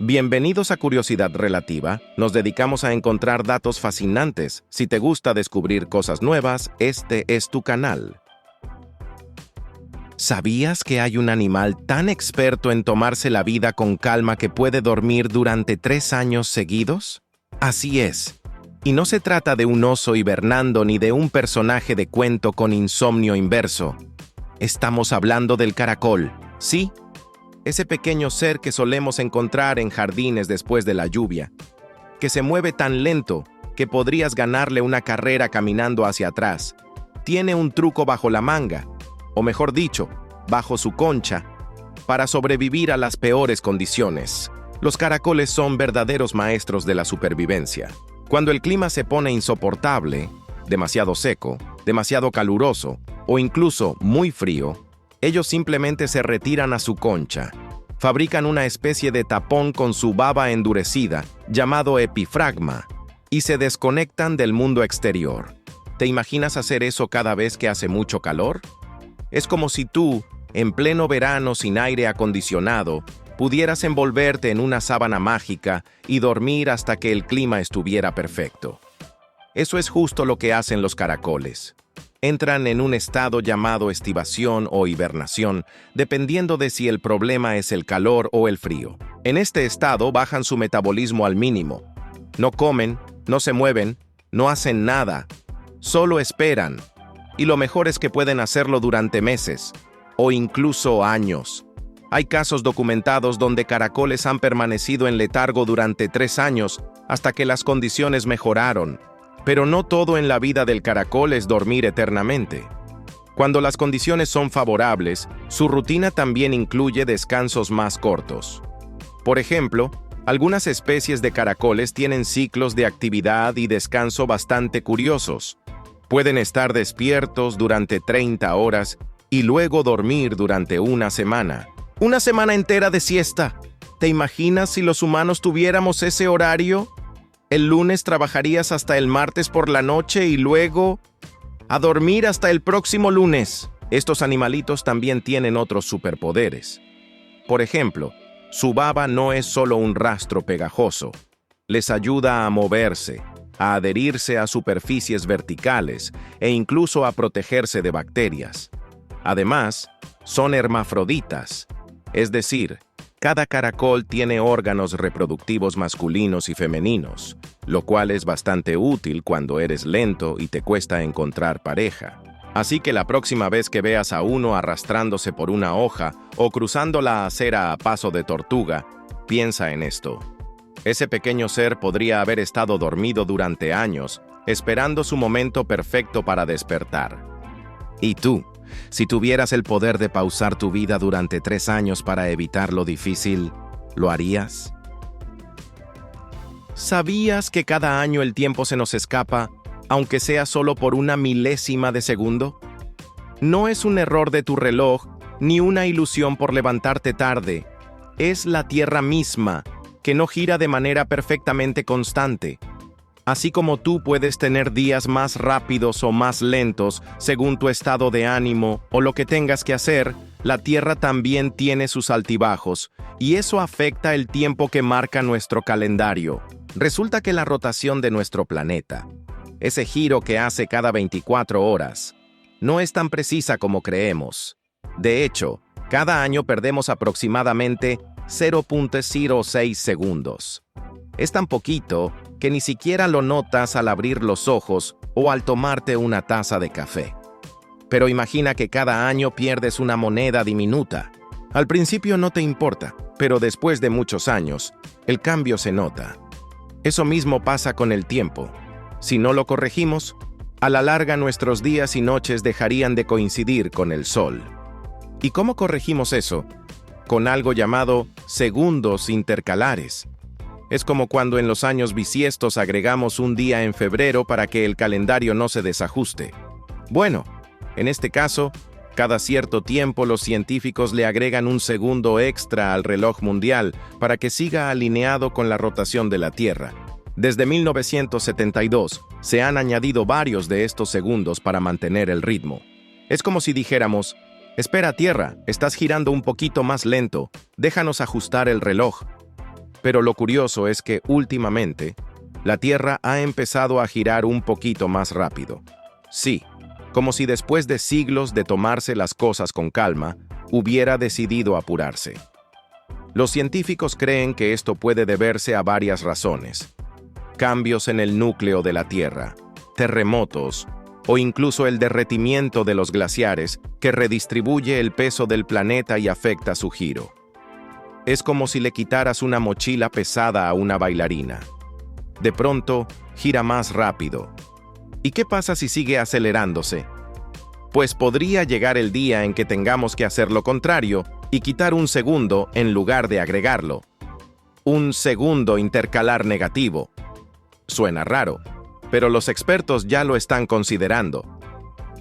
Bienvenidos a Curiosidad Relativa. Nos dedicamos a encontrar datos fascinantes. Si te gusta descubrir cosas nuevas, este es tu canal. ¿Sabías que hay un animal tan experto en tomarse la vida con calma que puede dormir durante 3 años seguidos? Así es. Y no se trata de un oso hibernando ni de un personaje de cuento con insomnio inverso. Estamos hablando del caracol, ¿sí? Ese pequeño ser que solemos encontrar en jardines después de la lluvia, que se mueve tan lento que podrías ganarle una carrera caminando hacia atrás. Tiene un truco bajo la manga, o mejor dicho, bajo su concha, para sobrevivir a las peores condiciones. Los caracoles son verdaderos maestros de la supervivencia. Cuando el clima se pone insoportable, demasiado seco, demasiado caluroso o incluso muy frío, ellos simplemente se retiran a su concha. Fabrican una especie de tapón con su baba endurecida, llamado epifragma, y se desconectan del mundo exterior. ¿Te imaginas hacer eso cada vez que hace mucho calor? Es como si tú, en pleno verano sin aire acondicionado, pudieras envolverte en una sábana mágica y dormir hasta que el clima estuviera perfecto. Eso es justo lo que hacen los caracoles. Entran en un estado llamado estivación o hibernación, dependiendo de si el problema es el calor o el frío. En este estado bajan su metabolismo al mínimo. No comen, no se mueven, no hacen nada, solo esperan. Y lo mejor es que pueden hacerlo durante meses, o incluso años. Hay casos documentados donde caracoles han permanecido en letargo durante 3 años hasta que las condiciones mejoraron. Pero no todo en la vida del caracol es dormir eternamente. Cuando las condiciones son favorables, su rutina también incluye descansos más cortos. Por ejemplo, algunas especies de caracoles tienen ciclos de actividad y descanso bastante curiosos. Pueden estar despiertos durante 30 horas y luego dormir durante una semana. ¡Una semana entera de siesta! ¿Te imaginas si los humanos tuviéramos ese horario? El lunes trabajarías hasta el martes por la noche y luego a dormir hasta el próximo lunes. Estos animalitos también tienen otros superpoderes. Por ejemplo, su baba no es solo un rastro pegajoso. Les ayuda a moverse, a adherirse a superficies verticales e incluso a protegerse de bacterias. Además, son hermafroditas, es decir, cada caracol tiene órganos reproductivos masculinos y femeninos, lo cual es bastante útil cuando eres lento y te cuesta encontrar pareja. Así que la próxima vez que veas a uno arrastrándose por una hoja o cruzando la acera a paso de tortuga, piensa en esto. Ese pequeño ser podría haber estado dormido durante años, esperando su momento perfecto para despertar. ¿Y tú? Si tuvieras el poder de pausar tu vida durante 3 años para evitar lo difícil, ¿lo harías? ¿Sabías que cada año el tiempo se nos escapa, aunque sea solo por una milésima de segundo? No es un error de tu reloj, ni una ilusión por levantarte tarde. Es la Tierra misma, que no gira de manera perfectamente constante. Así como tú puedes tener días más rápidos o más lentos según tu estado de ánimo o lo que tengas que hacer, la Tierra también tiene sus altibajos, y eso afecta el tiempo que marca nuestro calendario. Resulta que la rotación de nuestro planeta, ese giro que hace cada 24 horas, no es tan precisa como creemos. De hecho, cada año perdemos aproximadamente 0.06 segundos. Es tan poquito que ni siquiera lo notas al abrir los ojos o al tomarte una taza de café. Pero imagina que cada año pierdes una moneda diminuta. Al principio no te importa, pero después de muchos años, el cambio se nota. Eso mismo pasa con el tiempo. Si no lo corregimos, a la larga nuestros días y noches dejarían de coincidir con el sol. ¿Y cómo corregimos eso? Con algo llamado segundos intercalares. Es como cuando en los años bisiestos agregamos un día en febrero para que el calendario no se desajuste. Bueno, en este caso, cada cierto tiempo los científicos le agregan un segundo extra al reloj mundial para que siga alineado con la rotación de la Tierra. Desde 1972 se han añadido varios de estos segundos para mantener el ritmo. Es como si dijéramos: espera, Tierra, estás girando un poquito más lento, déjanos ajustar el reloj. Pero lo curioso es que últimamente, la Tierra ha empezado a girar un poquito más rápido. Sí, como si después de siglos de tomarse las cosas con calma, hubiera decidido apurarse. Los científicos creen que esto puede deberse a varias razones: cambios en el núcleo de la Tierra, terremotos, o incluso el derretimiento de los glaciares que redistribuye el peso del planeta y afecta su giro. Es como si le quitaras una mochila pesada a una bailarina. De pronto, gira más rápido. ¿Y qué pasa si sigue acelerándose? Pues podría llegar el día en que tengamos que hacer lo contrario y quitar un segundo en lugar de agregarlo. Un segundo intercalar negativo. Suena raro, pero los expertos ya lo están considerando.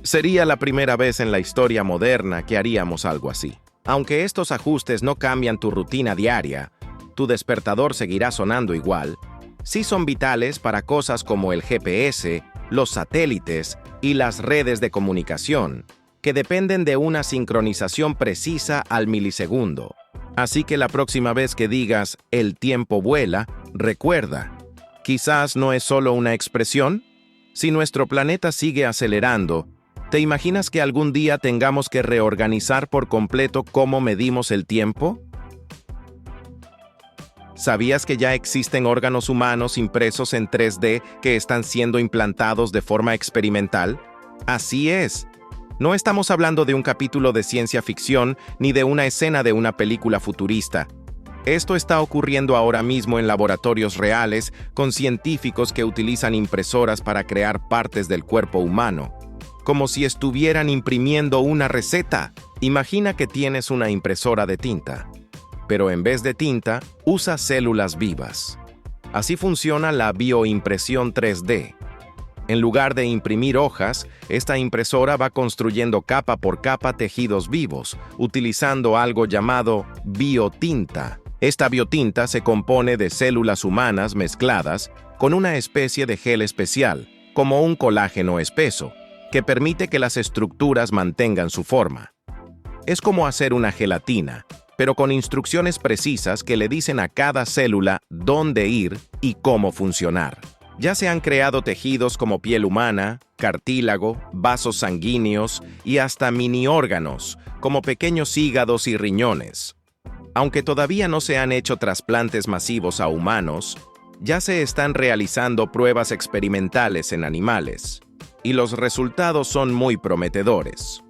Sería la primera vez en la historia moderna que haríamos algo así. Aunque estos ajustes no cambian tu rutina diaria, tu despertador seguirá sonando igual. Sí son vitales para cosas como el GPS, los satélites y las redes de comunicación, que dependen de una sincronización precisa al milisegundo. Así que la próxima vez que digas "el tiempo vuela", recuerda, quizás no es solo una expresión. Si nuestro planeta sigue acelerando, ¿te imaginas que algún día tengamos que reorganizar por completo cómo medimos el tiempo? ¿Sabías que ya existen órganos humanos impresos en 3D que están siendo implantados de forma experimental? Así es. No estamos hablando de un capítulo de ciencia ficción ni de una escena de una película futurista. Esto está ocurriendo ahora mismo en laboratorios reales con científicos que utilizan impresoras para crear partes del cuerpo humano, como si estuvieran imprimiendo una receta. Imagina que tienes una impresora de tinta, pero en vez de tinta, usa células vivas. Así funciona la bioimpresión 3D. En lugar de imprimir hojas, esta impresora va construyendo capa por capa tejidos vivos, utilizando algo llamado biotinta. Esta biotinta se compone de células humanas mezcladas con una especie de gel especial, como un colágeno espeso, que permite que las estructuras mantengan su forma. Es como hacer una gelatina, pero con instrucciones precisas que le dicen a cada célula dónde ir y cómo funcionar. Ya se han creado tejidos como piel humana, cartílago, vasos sanguíneos y hasta mini órganos, como pequeños hígados y riñones. Aunque todavía no se han hecho trasplantes masivos a humanos, ya se están realizando pruebas experimentales en animales, y los resultados son muy prometedores.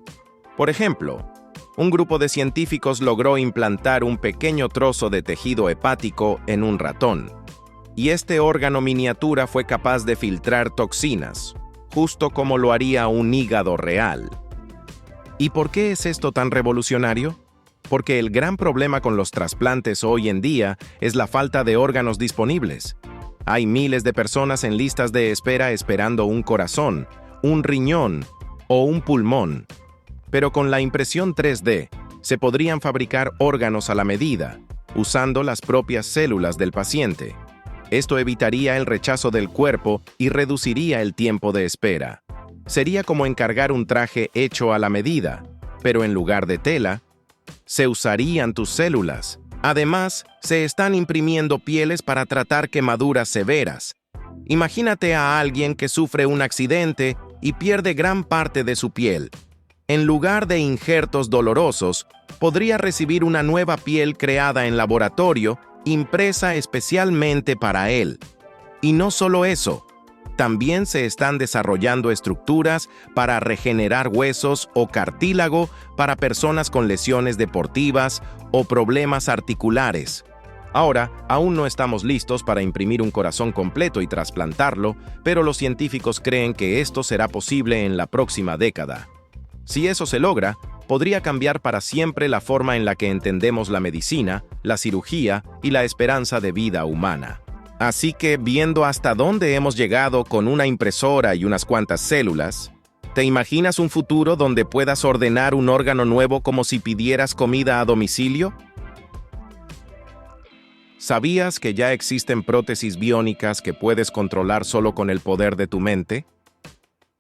Por ejemplo, un grupo de científicos logró implantar un pequeño trozo de tejido hepático en un ratón, y este órgano miniatura fue capaz de filtrar toxinas, justo como lo haría un hígado real. ¿Y por qué es esto tan revolucionario? Porque el gran problema con los trasplantes hoy en día es la falta de órganos disponibles. Hay miles de personas en listas de espera esperando un corazón, un riñón o un pulmón. Pero con la impresión 3D, se podrían fabricar órganos a la medida, usando las propias células del paciente. Esto evitaría el rechazo del cuerpo y reduciría el tiempo de espera. Sería como encargar un traje hecho a la medida, pero en lugar de tela, se usarían tus células. Además, se están imprimiendo pieles para tratar quemaduras severas. Imagínate a alguien que sufre un accidente y pierde gran parte de su piel. En lugar de injertos dolorosos, podría recibir una nueva piel creada en laboratorio, impresa especialmente para él. Y no solo eso, también se están desarrollando estructuras para regenerar huesos o cartílago para personas con lesiones deportivas o problemas articulares. Ahora, aún no estamos listos para imprimir un corazón completo y trasplantarlo, pero los científicos creen que esto será posible en la próxima década. Si eso se logra, podría cambiar para siempre la forma en la que entendemos la medicina, la cirugía y la esperanza de vida humana. Así que, viendo hasta dónde hemos llegado con una impresora y unas cuantas células, ¿te imaginas un futuro donde puedas ordenar un órgano nuevo como si pidieras comida a domicilio? ¿Sabías que ya existen prótesis biónicas que puedes controlar solo con el poder de tu mente?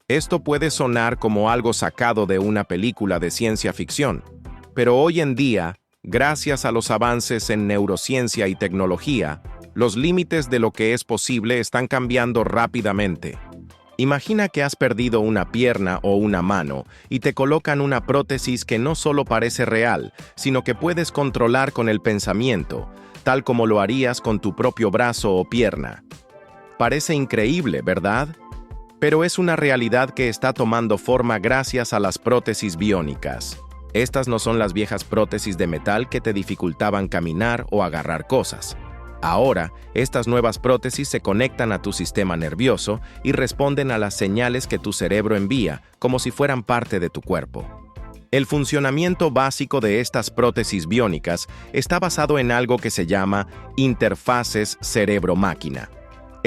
Esto puede sonar como algo sacado de una película de ciencia ficción, pero hoy en día Gracias a los avances en neurociencia y tecnología, los límites de lo que es posible están cambiando rápidamente. Imagina que has perdido una pierna o una mano y te colocan una prótesis que no solo parece real, sino que puedes controlar con el pensamiento, tal como lo harías con tu propio brazo o pierna. Parece increíble, ¿verdad? Pero es una realidad que está tomando forma gracias a las prótesis biónicas. Estas no son las viejas prótesis de metal que te dificultaban caminar o agarrar cosas. Ahora, estas nuevas prótesis se conectan a tu sistema nervioso y responden a las señales que tu cerebro envía, como si fueran parte de tu cuerpo. El funcionamiento básico de estas prótesis biónicas está basado en algo que se llama interfaces cerebro-máquina.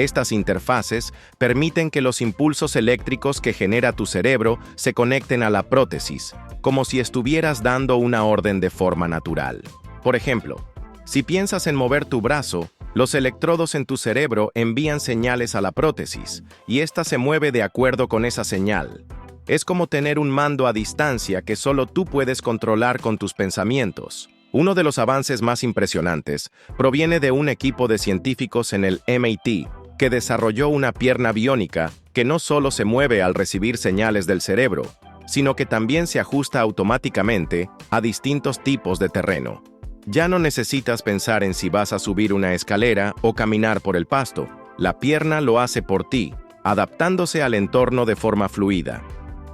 Estas interfaces permiten que los impulsos eléctricos que genera tu cerebro se conecten a la prótesis, como si estuvieras dando una orden de forma natural. Por ejemplo, si piensas en mover tu brazo, los electrodos en tu cerebro envían señales a la prótesis, y ésta se mueve de acuerdo con esa señal. Es como tener un mando a distancia que solo tú puedes controlar con tus pensamientos. Uno de los avances más impresionantes proviene de un equipo de científicos en el MIT, que desarrolló una pierna biónica que no solo se mueve al recibir señales del cerebro, sino que también se ajusta automáticamente a distintos tipos de terreno. Ya no necesitas pensar en si vas a subir una escalera o caminar por el pasto. La pierna lo hace por ti, adaptándose al entorno de forma fluida.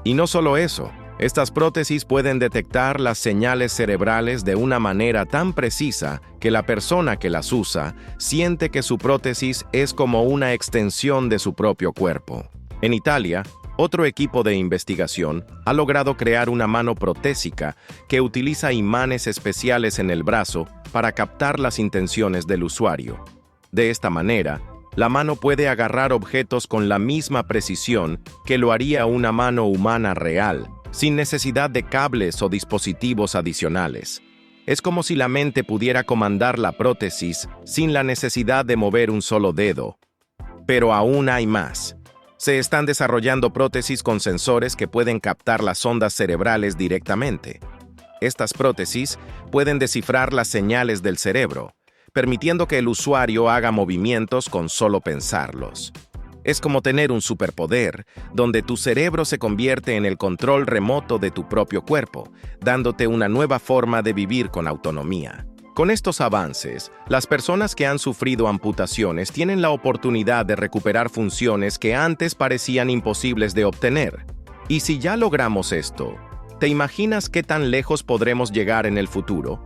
Y no solo eso, estas prótesis pueden detectar las señales cerebrales de una manera tan precisa que la persona que las usa siente que su prótesis es como una extensión de su propio cuerpo. En Italia, otro equipo de investigación ha logrado crear una mano protésica que utiliza imanes especiales en el brazo para captar las intenciones del usuario. De esta manera, la mano puede agarrar objetos con la misma precisión que lo haría una mano humana real, sin necesidad de cables o dispositivos adicionales. Es como si la mente pudiera comandar la prótesis sin la necesidad de mover un solo dedo. Pero aún hay más. Se están desarrollando prótesis con sensores que pueden captar las ondas cerebrales directamente. Estas prótesis pueden descifrar las señales del cerebro, permitiendo que el usuario haga movimientos con solo pensarlos. Es como tener un superpoder, donde tu cerebro se convierte en el control remoto de tu propio cuerpo, dándote una nueva forma de vivir con autonomía. Con estos avances, las personas que han sufrido amputaciones tienen la oportunidad de recuperar funciones que antes parecían imposibles de obtener. Y si ya logramos esto, ¿te imaginas qué tan lejos podremos llegar en el futuro?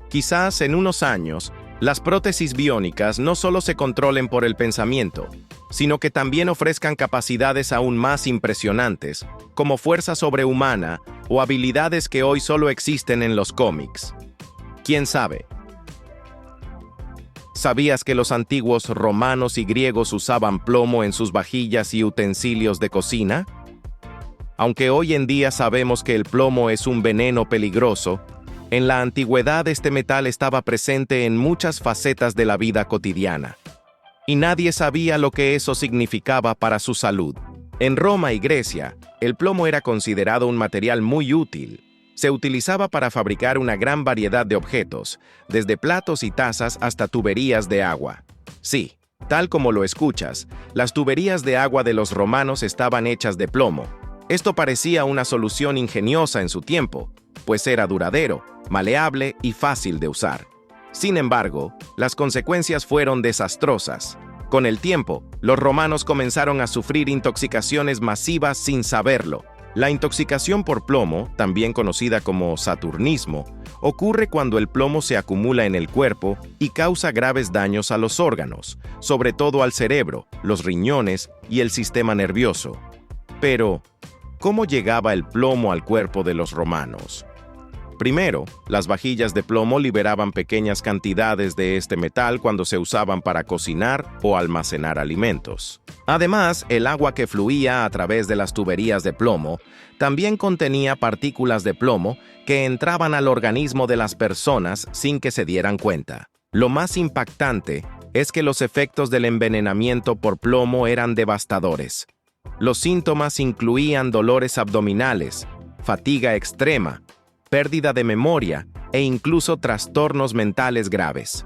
Quizás en unos años, las prótesis biónicas no solo se controlen por el pensamiento, sino que también ofrezcan capacidades aún más impresionantes, como fuerza sobrehumana o habilidades que hoy solo existen en los cómics. ¿Quién sabe? ¿Sabías que los antiguos romanos y griegos usaban plomo en sus vajillas y utensilios de cocina? Aunque hoy en día sabemos que el plomo es un veneno peligroso, en la antigüedad este metal estaba presente en muchas facetas de la vida cotidiana. Y nadie sabía lo que eso significaba para su salud. En Roma y Grecia, el plomo era considerado un material muy útil. Se utilizaba para fabricar una gran variedad de objetos, desde platos y tazas hasta tuberías de agua. Sí, tal como lo escuchas, las tuberías de agua de los romanos estaban hechas de plomo. Esto parecía una solución ingeniosa en su tiempo, pues era duradero, maleable y fácil de usar. Sin embargo, las consecuencias fueron desastrosas. Con el tiempo, los romanos comenzaron a sufrir intoxicaciones masivas sin saberlo. La intoxicación por plomo, también conocida como saturnismo, ocurre cuando el plomo se acumula en el cuerpo y causa graves daños a los órganos, sobre todo al cerebro, los riñones y el sistema nervioso. Pero, ¿cómo llegaba el plomo al cuerpo de los romanos? Primero, las vajillas de plomo liberaban pequeñas cantidades de este metal cuando se usaban para cocinar o almacenar alimentos. Además, el agua que fluía a través de las tuberías de plomo también contenía partículas de plomo que entraban al organismo de las personas sin que se dieran cuenta. Lo más impactante es que los efectos del envenenamiento por plomo eran devastadores. Los síntomas incluían dolores abdominales, fatiga extrema, pérdida de memoria e incluso trastornos mentales graves.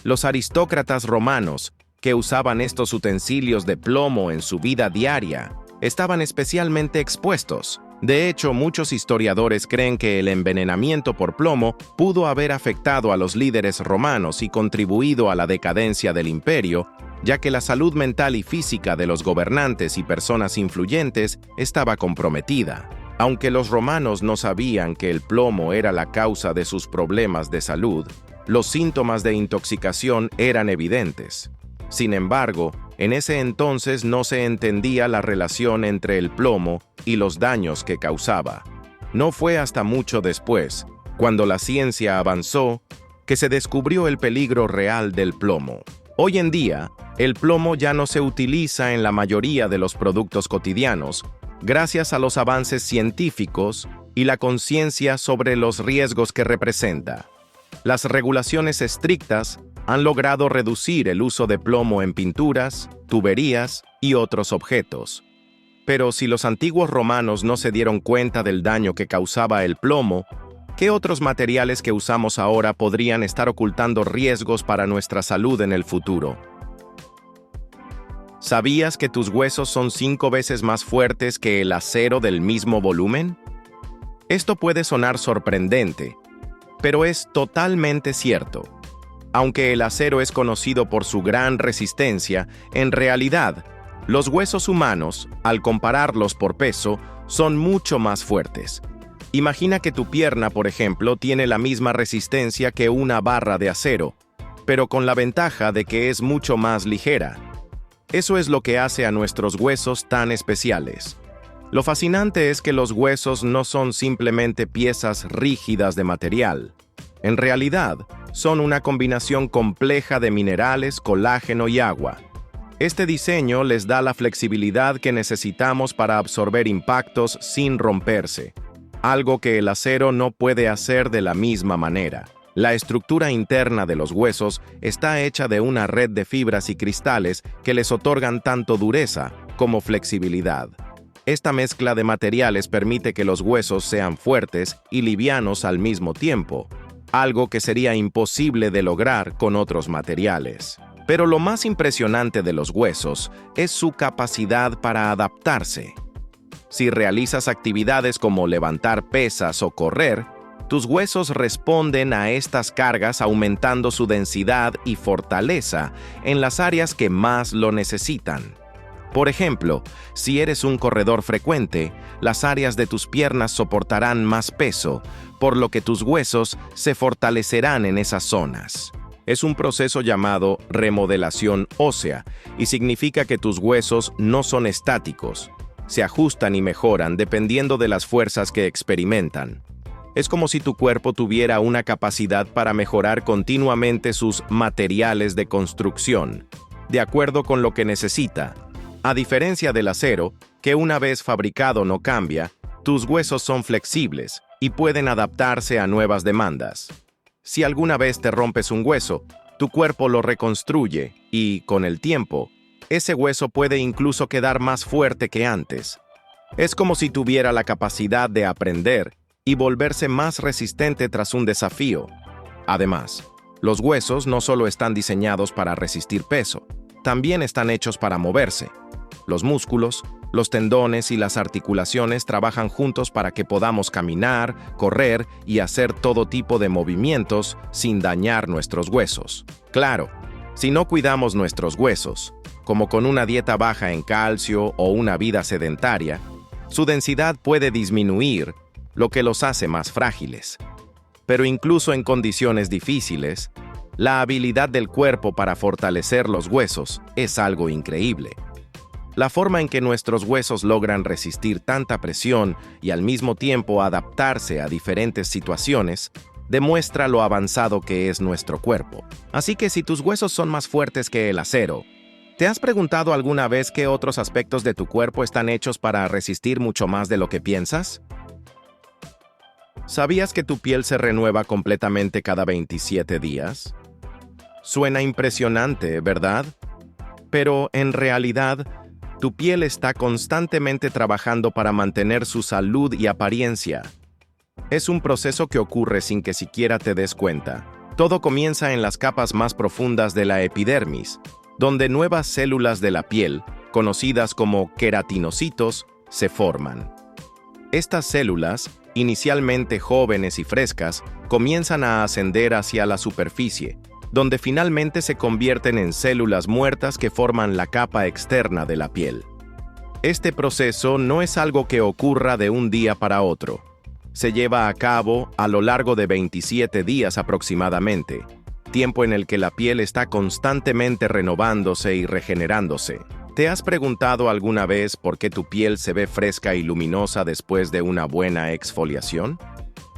Los aristócratas romanos, que usaban estos utensilios de plomo en su vida diaria, estaban especialmente expuestos. De hecho, muchos historiadores creen que el envenenamiento por plomo pudo haber afectado a los líderes romanos y contribuido a la decadencia del imperio, ya que la salud mental y física de los gobernantes y personas influyentes estaba comprometida. Aunque los romanos no sabían que el plomo era la causa de sus problemas de salud, los síntomas de intoxicación eran evidentes. Sin embargo, en ese entonces no se entendía la relación entre el plomo y los daños que causaba. No fue hasta mucho después, cuando la ciencia avanzó, que se descubrió el peligro real del plomo. Hoy en día, el plomo ya no se utiliza en la mayoría de los productos cotidianos, gracias a los avances científicos y la conciencia sobre los riesgos que representa. Las regulaciones estrictas han logrado reducir el uso de plomo en pinturas, tuberías y otros objetos. Pero si los antiguos romanos no se dieron cuenta del daño que causaba el plomo, ¿qué otros materiales que usamos ahora podrían estar ocultando riesgos para nuestra salud en el futuro? ¿Sabías que tus huesos son 5 veces más fuertes que el acero del mismo volumen? Esto puede sonar sorprendente, pero es totalmente cierto. Aunque el acero es conocido por su gran resistencia, en realidad, los huesos humanos, al compararlos por peso, son mucho más fuertes. Imagina que tu pierna, por ejemplo, tiene la misma resistencia que una barra de acero, pero con la ventaja de que es mucho más ligera. Eso es lo que hace a nuestros huesos tan especiales. Lo fascinante es que los huesos no son simplemente piezas rígidas de material. En realidad, son una combinación compleja de minerales, colágeno y agua. Este diseño les da la flexibilidad que necesitamos para absorber impactos sin romperse, algo que el acero no puede hacer de la misma manera. La estructura interna de los huesos está hecha de una red de fibras y cristales que les otorgan tanto dureza como flexibilidad. Esta mezcla de materiales permite que los huesos sean fuertes y livianos al mismo tiempo, algo que sería imposible de lograr con otros materiales. Pero lo más impresionante de los huesos es su capacidad para adaptarse. Si realizas actividades como levantar pesas o correr, tus huesos responden a estas cargas aumentando su densidad y fortaleza en las áreas que más lo necesitan. Por ejemplo, si eres un corredor frecuente, las áreas de tus piernas soportarán más peso, por lo que tus huesos se fortalecerán en esas zonas. Es un proceso llamado remodelación ósea y significa que tus huesos no son estáticos. Se ajustan y mejoran dependiendo de las fuerzas que experimentan. Es como si tu cuerpo tuviera una capacidad para mejorar continuamente sus materiales de construcción, de acuerdo con lo que necesita. A diferencia del acero, que una vez fabricado no cambia, tus huesos son flexibles y pueden adaptarse a nuevas demandas. Si alguna vez te rompes un hueso, tu cuerpo lo reconstruye y, con el tiempo, ese hueso puede incluso quedar más fuerte que antes. Es como si tuviera la capacidad de aprender y volverse más resistente tras un desafío. Además, los huesos no solo están diseñados para resistir peso, también están hechos para moverse. Los músculos, los tendones y las articulaciones trabajan juntos para que podamos caminar, correr y hacer todo tipo de movimientos sin dañar nuestros huesos. Claro, si no cuidamos nuestros huesos, como con una dieta baja en calcio o una vida sedentaria, su densidad puede disminuir, lo que los hace más frágiles. Pero incluso en condiciones difíciles, la habilidad del cuerpo para fortalecer los huesos es algo increíble. La forma en que nuestros huesos logran resistir tanta presión y al mismo tiempo adaptarse a diferentes situaciones demuestra lo avanzado que es nuestro cuerpo. Así que si tus huesos son más fuertes que el acero, ¿te has preguntado alguna vez qué otros aspectos de tu cuerpo están hechos para resistir mucho más de lo que piensas? ¿Sabías que tu piel se renueva completamente cada 27 días? Suena impresionante, ¿verdad? Pero en realidad, tu piel está constantemente trabajando para mantener su salud y apariencia. Es un proceso que ocurre sin que siquiera te des cuenta. Todo comienza en las capas más profundas de la epidermis, donde nuevas células de la piel, conocidas como queratinocitos, se forman. Estas células, inicialmente jóvenes y frescas, comienzan a ascender hacia la superficie, donde finalmente se convierten en células muertas que forman la capa externa de la piel. Este proceso no es algo que ocurra de un día para otro. Se lleva a cabo a lo largo de 27 días aproximadamente, tiempo en el que la piel está constantemente renovándose y regenerándose. ¿Te has preguntado alguna vez por qué tu piel se ve fresca y luminosa después de una buena exfoliación?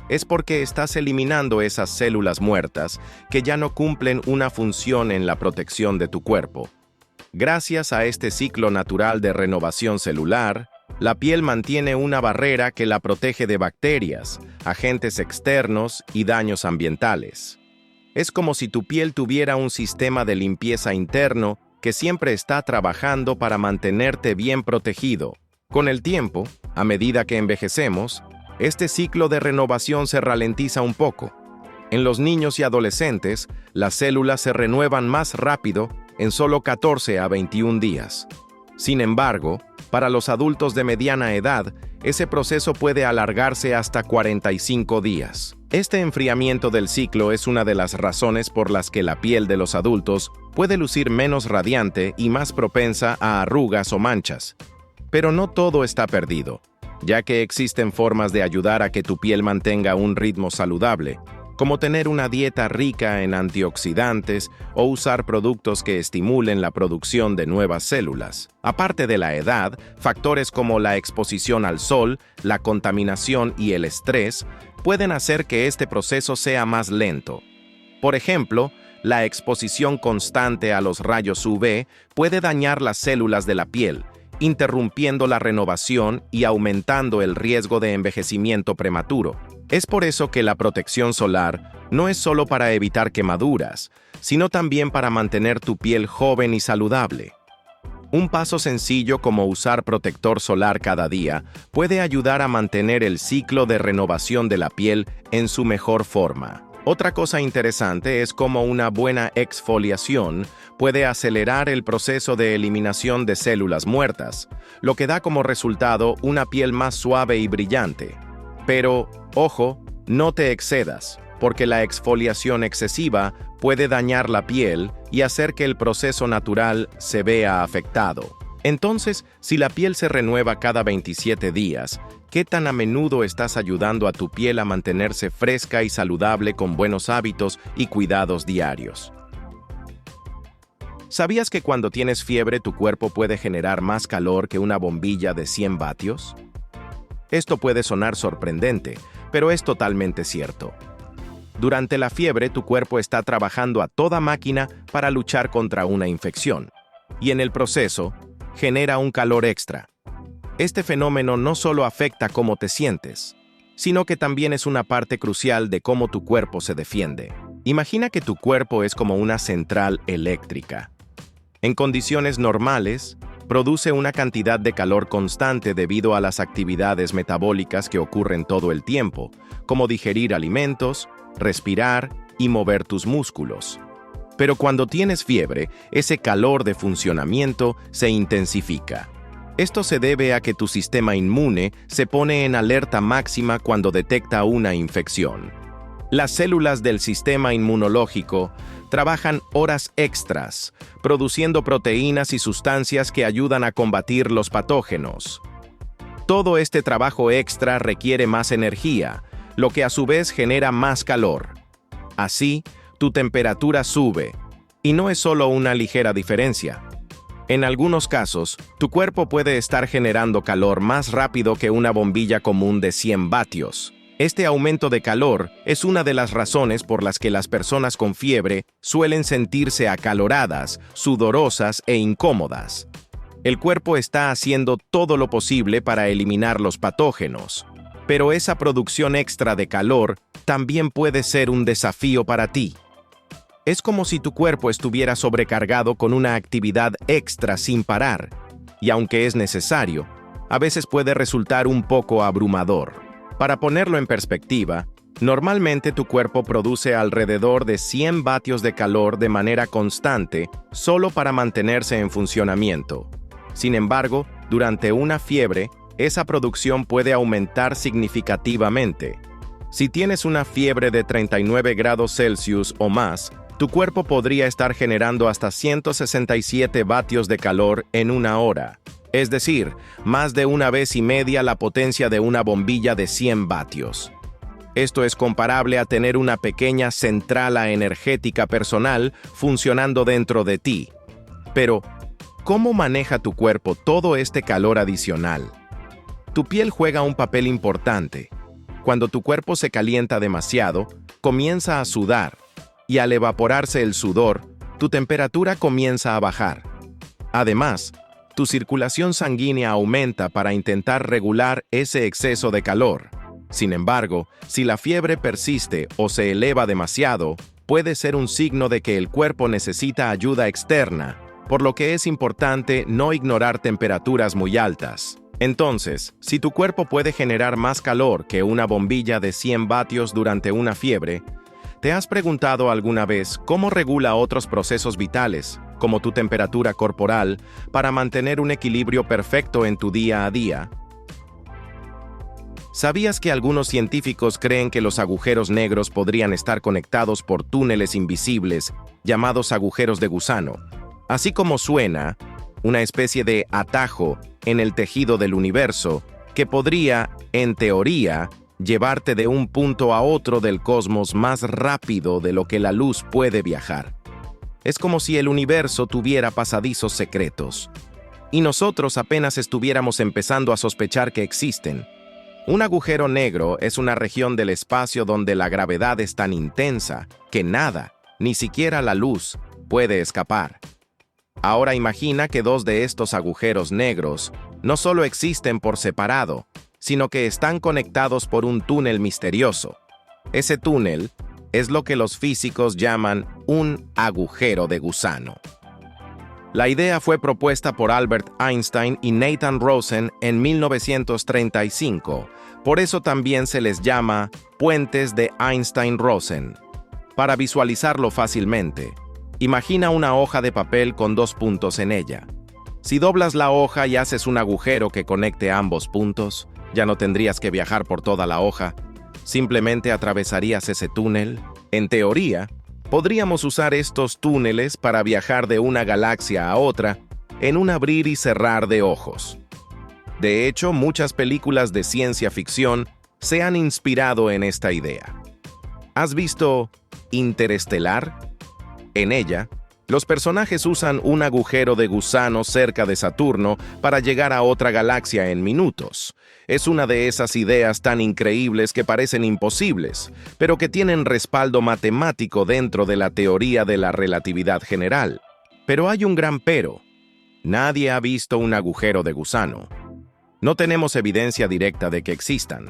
Es porque estás eliminando esas células muertas que ya no cumplen una función en la protección de tu cuerpo. Gracias a este ciclo natural de renovación celular, la piel mantiene una barrera que la protege de bacterias, agentes externos y daños ambientales. Es como si tu piel tuviera un sistema de limpieza interno que siempre está trabajando para mantenerte bien protegido. Con el tiempo, a medida que envejecemos, este ciclo de renovación se ralentiza un poco. En los niños y adolescentes, las células se renuevan más rápido en solo 14 a 21 días. Sin embargo, para los adultos de mediana edad, ese proceso puede alargarse hasta 45 días. Este enfriamiento del ciclo es una de las razones por las que la piel de los adultos puede lucir menos radiante y más propensa a arrugas o manchas. Pero no todo está perdido, ya que existen formas de ayudar a que tu piel mantenga un ritmo saludable, como tener una dieta rica en antioxidantes o usar productos que estimulen la producción de nuevas células. Aparte de la edad, factores como la exposición al sol, la contaminación y el estrés pueden hacer que este proceso sea más lento. Por ejemplo, la exposición constante a los rayos UV puede dañar las células de la piel, interrumpiendo la renovación y aumentando el riesgo de envejecimiento prematuro. Es por eso que la protección solar no es solo para evitar quemaduras, sino también para mantener tu piel joven y saludable. Un paso sencillo como usar protector solar cada día puede ayudar a mantener el ciclo de renovación de la piel en su mejor forma. Otra cosa interesante es cómo una buena exfoliación puede acelerar el proceso de eliminación de células muertas, lo que da como resultado una piel más suave y brillante. Pero, ojo, no te excedas, porque la exfoliación excesiva puede dañar la piel y hacer que el proceso natural se vea afectado. Entonces, si la piel se renueva cada 27 días, ¿qué tan a menudo estás ayudando a tu piel a mantenerse fresca y saludable con buenos hábitos y cuidados diarios? ¿Sabías que cuando tienes fiebre tu cuerpo puede generar más calor que una bombilla de 100 vatios? Esto puede sonar sorprendente, pero es totalmente cierto. Durante la fiebre, tu cuerpo está trabajando a toda máquina para luchar contra una infección, y en el proceso, genera un calor extra. Este fenómeno no solo afecta cómo te sientes, sino que también es una parte crucial de cómo tu cuerpo se defiende. Imagina que tu cuerpo es como una central eléctrica. En condiciones normales, produce una cantidad de calor constante debido a las actividades metabólicas que ocurren todo el tiempo, como digerir alimentos, respirar y mover tus músculos. Pero cuando tienes fiebre, ese calor de funcionamiento se intensifica. Esto se debe a que tu sistema inmune se pone en alerta máxima cuando detecta una infección. Las células del sistema inmunológico trabajan horas extras, produciendo proteínas y sustancias que ayudan a combatir los patógenos. Todo este trabajo extra requiere más energía, lo que a su vez genera más calor. Así, tu temperatura sube, y no es solo una ligera diferencia. En algunos casos, tu cuerpo puede estar generando calor más rápido que una bombilla común de 100 vatios. Este aumento de calor es una de las razones por las que las personas con fiebre suelen sentirse acaloradas, sudorosas e incómodas. El cuerpo está haciendo todo lo posible para eliminar los patógenos, pero esa producción extra de calor también puede ser un desafío para ti. Es como si tu cuerpo estuviera sobrecargado con una actividad extra sin parar, y aunque es necesario, a veces puede resultar un poco abrumador. Para ponerlo en perspectiva, normalmente tu cuerpo produce alrededor de 100 vatios de calor de manera constante solo para mantenerse en funcionamiento. Sin embargo, durante una fiebre, esa producción puede aumentar significativamente. Si tienes una fiebre de 39 grados Celsius o más, tu cuerpo podría estar generando hasta 167 vatios de calor en una hora. Es decir, más de 1,5 veces la potencia de una bombilla de 100 vatios. Esto es comparable a tener una pequeña central energética personal funcionando dentro de ti. Pero, ¿cómo maneja tu cuerpo todo este calor adicional? Tu piel juega un papel importante. Cuando tu cuerpo se calienta demasiado, comienza a sudar, y al evaporarse el sudor, tu temperatura comienza a bajar. Además, tu circulación sanguínea aumenta para intentar regular ese exceso de calor. Sin embargo, si la fiebre persiste o se eleva demasiado, puede ser un signo de que el cuerpo necesita ayuda externa, por lo que es importante no ignorar temperaturas muy altas. Entonces, si tu cuerpo puede generar más calor que una bombilla de 100 vatios durante una fiebre, ¿te has preguntado alguna vez cómo regula otros procesos vitales, como tu temperatura corporal, para mantener un equilibrio perfecto en tu día a día? ¿Sabías que algunos científicos creen que los agujeros negros podrían estar conectados por túneles invisibles, llamados agujeros de gusano? Así como suena, una especie de atajo en el tejido del universo que podría, en teoría, llevarte de un punto a otro del cosmos más rápido de lo que la luz puede viajar. Es como si el universo tuviera pasadizos secretos, y nosotros apenas estuviéramos empezando a sospechar que existen. Un agujero negro es una región del espacio donde la gravedad es tan intensa que nada, ni siquiera la luz, puede escapar. Ahora imagina que 2 de estos agujeros negros no solo existen por separado, sino que están conectados por un túnel misterioso. Ese túnel es lo que los físicos llaman un agujero de gusano. La idea fue propuesta por Albert Einstein y Nathan Rosen en 1935, por eso también se les llama puentes de Einstein-Rosen. Para visualizarlo fácilmente, imagina una hoja de papel con 2 puntos en ella. Si doblas la hoja y haces un agujero que conecte ambos puntos, ya no tendrías que viajar por toda la hoja, simplemente atravesarías ese túnel. En teoría, podríamos usar estos túneles para viajar de una galaxia a otra en un abrir y cerrar de ojos. De hecho, muchas películas de ciencia ficción se han inspirado en esta idea. ¿Has visto Interestelar? En ella, los personajes usan un agujero de gusano cerca de Saturno para llegar a otra galaxia en minutos. Es una de esas ideas tan increíbles que parecen imposibles, pero que tienen respaldo matemático dentro de la teoría de la relatividad general. Pero hay un gran pero. Nadie ha visto un agujero de gusano. No tenemos evidencia directa de que existan.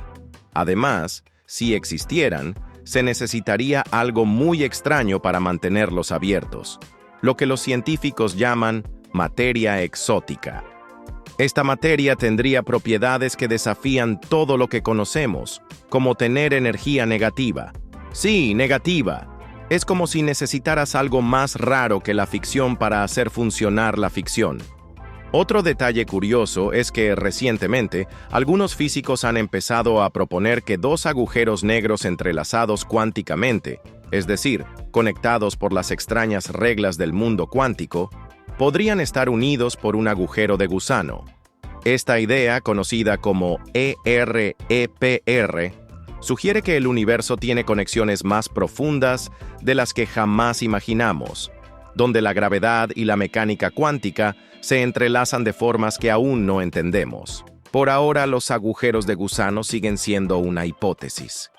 Además, si existieran, se necesitaría algo muy extraño para mantenerlos abiertos, lo que los científicos llaman materia exótica. Esta materia tendría propiedades que desafían todo lo que conocemos, como tener energía negativa. Sí, negativa. Es como si necesitaras algo más raro que la ficción para hacer funcionar la ficción. Otro detalle curioso es que recientemente algunos físicos han empezado a proponer que 2 agujeros negros entrelazados cuánticamente, es decir, conectados por las extrañas reglas del mundo cuántico, podrían estar unidos por un agujero de gusano. Esta idea, conocida como EREPR, sugiere que el universo tiene conexiones más profundas de las que jamás imaginamos, donde la gravedad y la mecánica cuántica se entrelazan de formas que aún no entendemos. Por ahora, los agujeros de gusano siguen siendo una hipótesis.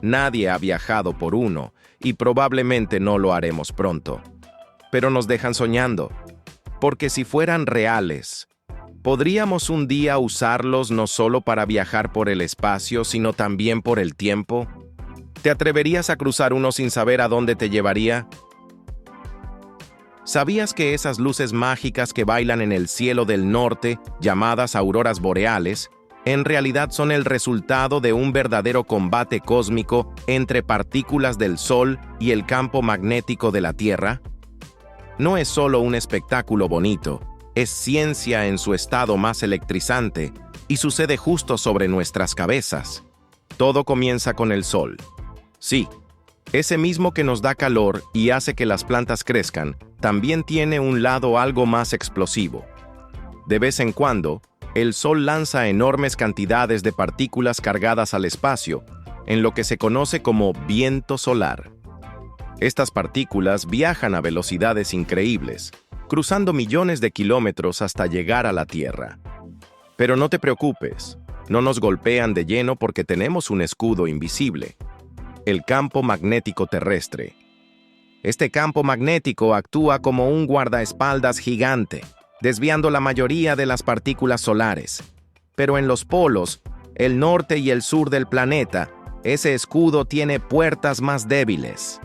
Nadie ha viajado por uno, y probablemente no lo haremos pronto. Pero nos dejan soñando, porque si fueran reales, ¿podríamos un día usarlos no solo para viajar por el espacio, sino también por el tiempo? ¿Te atreverías a cruzar uno sin saber a dónde te llevaría? ¿Sabías que esas luces mágicas que bailan en el cielo del norte, llamadas auroras boreales, en realidad son el resultado de un verdadero combate cósmico entre partículas del Sol y el campo magnético de la Tierra? No es solo un espectáculo bonito, es ciencia en su estado más electrizante y sucede justo sobre nuestras cabezas. Todo comienza con el Sol. Sí, ese mismo que nos da calor y hace que las plantas crezcan, también tiene un lado algo más explosivo. De vez en cuando, el Sol lanza enormes cantidades de partículas cargadas al espacio, en lo que se conoce como viento solar. Estas partículas viajan a velocidades increíbles, cruzando millones de kilómetros hasta llegar a la Tierra. Pero no te preocupes, no nos golpean de lleno porque tenemos un escudo invisible: el campo magnético terrestre. Este campo magnético actúa como un guardaespaldas gigante, desviando la mayoría de las partículas solares. Pero en los polos, el norte y el sur del planeta, ese escudo tiene puertas más débiles.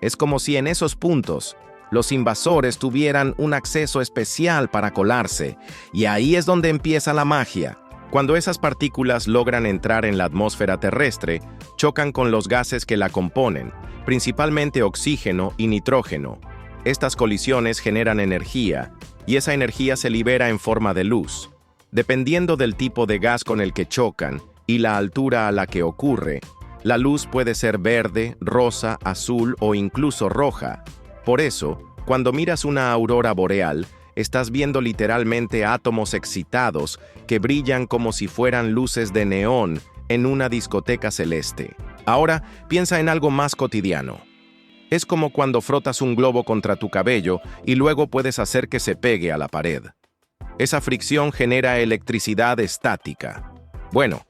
Es como si en esos puntos los invasores tuvieran un acceso especial para colarse, y ahí es donde empieza la magia. Cuando esas partículas logran entrar en la atmósfera terrestre, chocan con los gases que la componen, principalmente oxígeno y nitrógeno. Estas colisiones generan energía, y esa energía se libera en forma de luz. Dependiendo del tipo de gas con el que chocan y la altura a la que ocurre, la luz puede ser verde, rosa, azul o incluso roja. Por eso, cuando miras una aurora boreal, estás viendo literalmente átomos excitados que brillan como si fueran luces de neón en una discoteca celeste. Ahora, piensa en algo más cotidiano. Es como cuando frotas un globo contra tu cabello y luego puedes hacer que se pegue a la pared. Esa fricción genera electricidad estática. Bueno,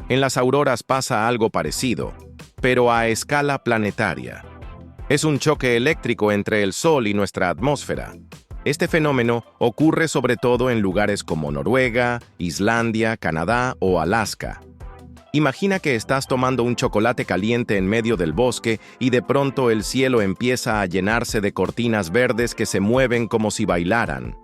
en las auroras pasa algo parecido, pero a escala planetaria. Es un choque eléctrico entre el Sol y nuestra atmósfera. Este fenómeno ocurre sobre todo en lugares como Noruega, Islandia, Canadá o Alaska. Imagina que estás tomando un chocolate caliente en medio del bosque y de pronto el cielo empieza a llenarse de cortinas verdes que se mueven como si bailaran.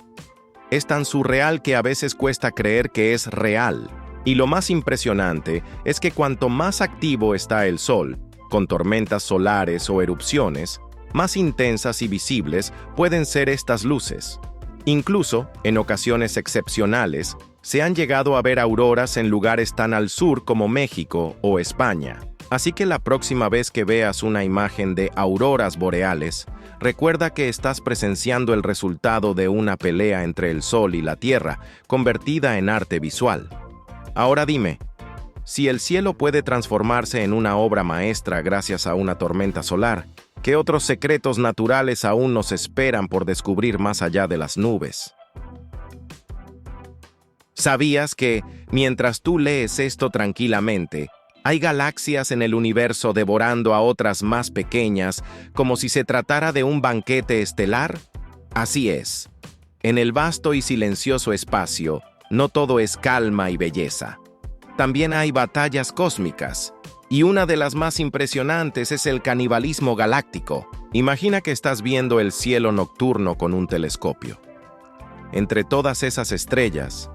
Es tan surreal que a veces cuesta creer que es real. Y lo más impresionante es que cuanto más activo está el Sol, con tormentas solares o erupciones, más intensas y visibles pueden ser estas luces. Incluso, en ocasiones excepcionales, se han llegado a ver auroras en lugares tan al sur como México o España. Así que la próxima vez que veas una imagen de auroras boreales, recuerda que estás presenciando el resultado de una pelea entre el Sol y la Tierra, convertida en arte visual. Ahora dime, si el cielo puede transformarse en una obra maestra gracias a una tormenta solar, ¿qué otros secretos naturales aún nos esperan por descubrir más allá de las nubes? ¿Sabías que, mientras tú lees esto tranquilamente, hay galaxias en el universo devorando a otras más pequeñas, como si se tratara de un banquete estelar? Así es. En el vasto y silencioso espacio, no todo es calma y belleza. También hay batallas cósmicas, y una de las más impresionantes es el canibalismo galáctico. Imagina que estás viendo el cielo nocturno con un telescopio. Entre todas esas estrellas,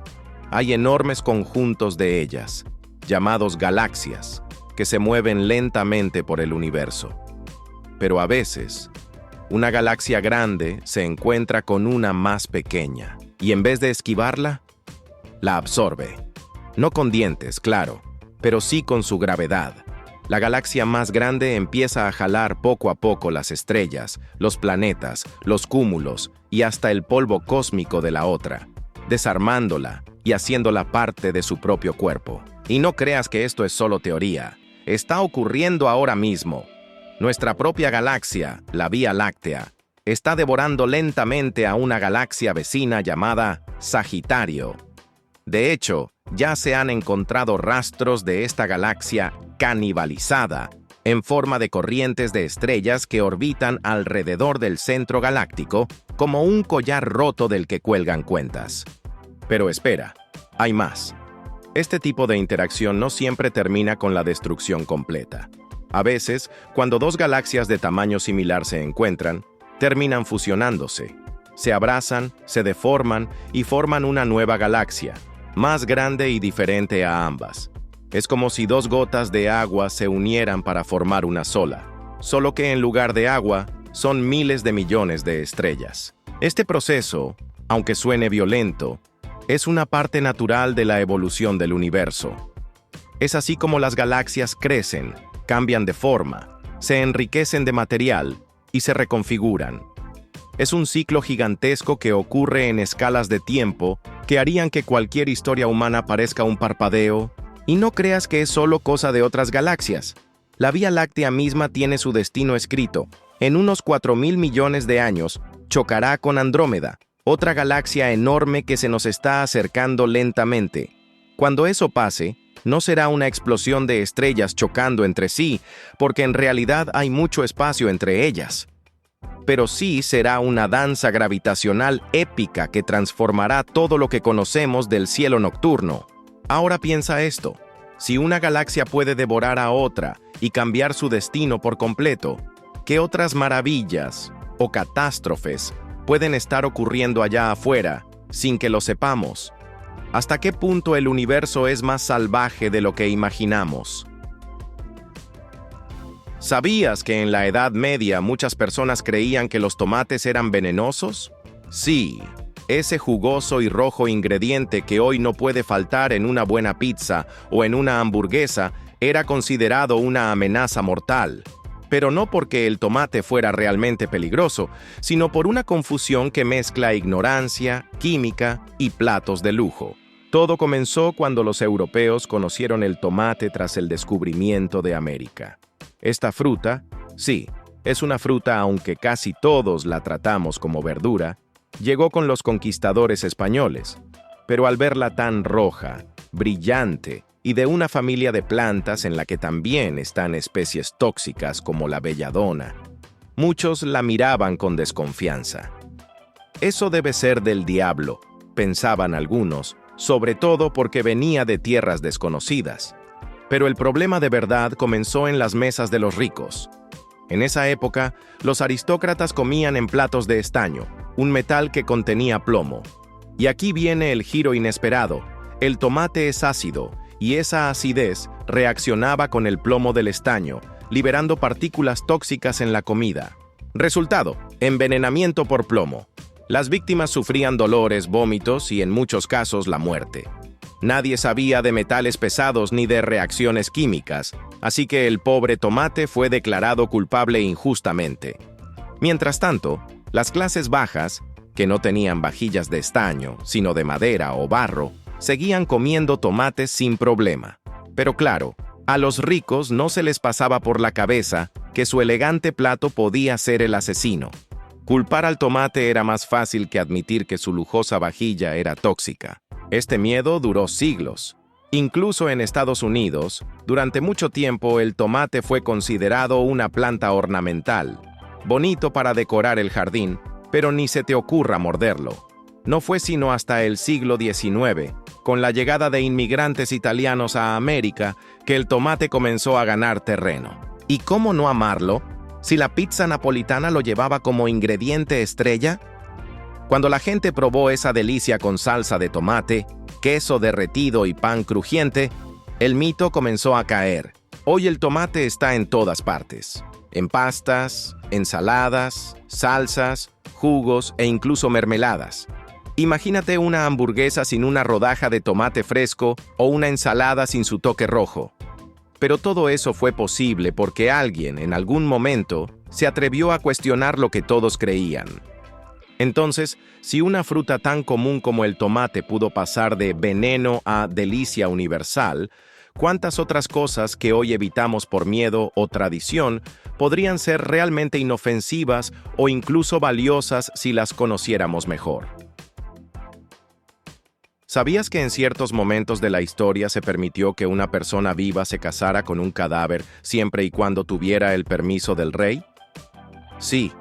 hay enormes conjuntos de ellas, llamados galaxias, que se mueven lentamente por el universo. Pero a veces, una galaxia grande se encuentra con una más pequeña, y en vez de esquivarla, la absorbe. No con dientes, claro, pero sí con su gravedad. La galaxia más grande empieza a jalar poco a poco las estrellas, los planetas, los cúmulos y hasta el polvo cósmico de la otra, desarmándola y haciéndola parte de su propio cuerpo. Y no creas que esto es solo teoría. Está ocurriendo ahora mismo. Nuestra propia galaxia, la Vía Láctea, está devorando lentamente a una galaxia vecina llamada Sagitario. De hecho, ya se han encontrado rastros de esta galaxia canibalizada, en forma de corrientes de estrellas que orbitan alrededor del centro galáctico, como un collar roto del que cuelgan cuentas. Pero espera, hay más. Este tipo de interacción no siempre termina con la destrucción completa. A veces, cuando dos galaxias de tamaño similar se encuentran, terminan fusionándose. Se abrazan, se deforman y forman una nueva galaxia. más grande y diferente a ambas. Es como si dos gotas de agua se unieran para formar una sola, solo que en lugar de agua, son miles de millones de estrellas. Este proceso, aunque suene violento, es una parte natural de la evolución del universo. Es así como las galaxias crecen, cambian de forma, se enriquecen de material y se reconfiguran. Es un ciclo gigantesco que ocurre en escalas de tiempo que harían que cualquier historia humana parezca un parpadeo, y no creas que es solo cosa de otras galaxias. La Vía Láctea misma tiene su destino escrito. En unos 4.000 millones de años, chocará con Andrómeda, otra galaxia enorme que se nos está acercando lentamente. Cuando eso pase, no será una explosión de estrellas chocando entre sí, porque en realidad hay mucho espacio entre ellas. Pero sí será una danza gravitacional épica que transformará todo lo que conocemos del cielo nocturno. Ahora piensa esto: si una galaxia puede devorar a otra y cambiar su destino por completo, ¿qué otras maravillas o catástrofes pueden estar ocurriendo allá afuera sin que lo sepamos? ¿Hasta qué punto el universo es más salvaje de lo que imaginamos? ¿Sabías que en la Edad Media muchas personas creían que los tomates eran venenosos? Sí, ese jugoso y rojo ingrediente que hoy no puede faltar en una buena pizza o en una hamburguesa era considerado una amenaza mortal. Pero no porque el tomate fuera realmente peligroso, sino por una confusión que mezcla ignorancia, química y platos de lujo. Todo comenzó cuando los europeos conocieron el tomate tras el descubrimiento de América. Esta fruta, sí, es una fruta aunque casi todos la tratamos como verdura, llegó con los conquistadores españoles, pero al verla tan roja, brillante y de una familia de plantas en la que también están especies tóxicas como la belladona, muchos la miraban con desconfianza. Eso debe ser del diablo, pensaban algunos, sobre todo porque venía de tierras desconocidas. Pero el problema de verdad comenzó en las mesas de los ricos. En esa época, los aristócratas comían en platos de estaño, un metal que contenía plomo. Y aquí viene el giro inesperado. El tomate es ácido, y esa acidez reaccionaba con el plomo del estaño, liberando partículas tóxicas en la comida. Resultado: envenenamiento por plomo. Las víctimas sufrían dolores, vómitos y en muchos casos la muerte. Nadie sabía de metales pesados ni de reacciones químicas, así que el pobre tomate fue declarado culpable injustamente. Mientras tanto, las clases bajas, que no tenían vajillas de estaño, sino de madera o barro, seguían comiendo tomates sin problema. Pero claro, a los ricos no se les pasaba por la cabeza que su elegante plato podía ser el asesino. Culpar al tomate era más fácil que admitir que su lujosa vajilla era tóxica. Este miedo duró siglos. Incluso en Estados Unidos, durante mucho tiempo el tomate fue considerado una planta ornamental, bonito para decorar el jardín, pero ni se te ocurra morderlo. No fue sino hasta el siglo XIX, con la llegada de inmigrantes italianos a América, que el tomate comenzó a ganar terreno. ¿Y cómo no amarlo, si la pizza napolitana lo llevaba como ingrediente estrella? Cuando la gente probó esa delicia con salsa de tomate, queso derretido y pan crujiente, el mito comenzó a caer. Hoy el tomate está en todas partes. En pastas, ensaladas, salsas, jugos e incluso mermeladas. Imagínate una hamburguesa sin una rodaja de tomate fresco o una ensalada sin su toque rojo. Pero todo eso fue posible porque alguien, en algún momento, se atrevió a cuestionar lo que todos creían. Entonces, si una fruta tan común como el tomate pudo pasar de veneno a delicia universal, ¿cuántas otras cosas que hoy evitamos por miedo o tradición podrían ser realmente inofensivas o incluso valiosas si las conociéramos mejor? ¿Sabías que en ciertos momentos de la historia se permitió que una persona viva se casara con un cadáver siempre y cuando tuviera el permiso del rey? Sí.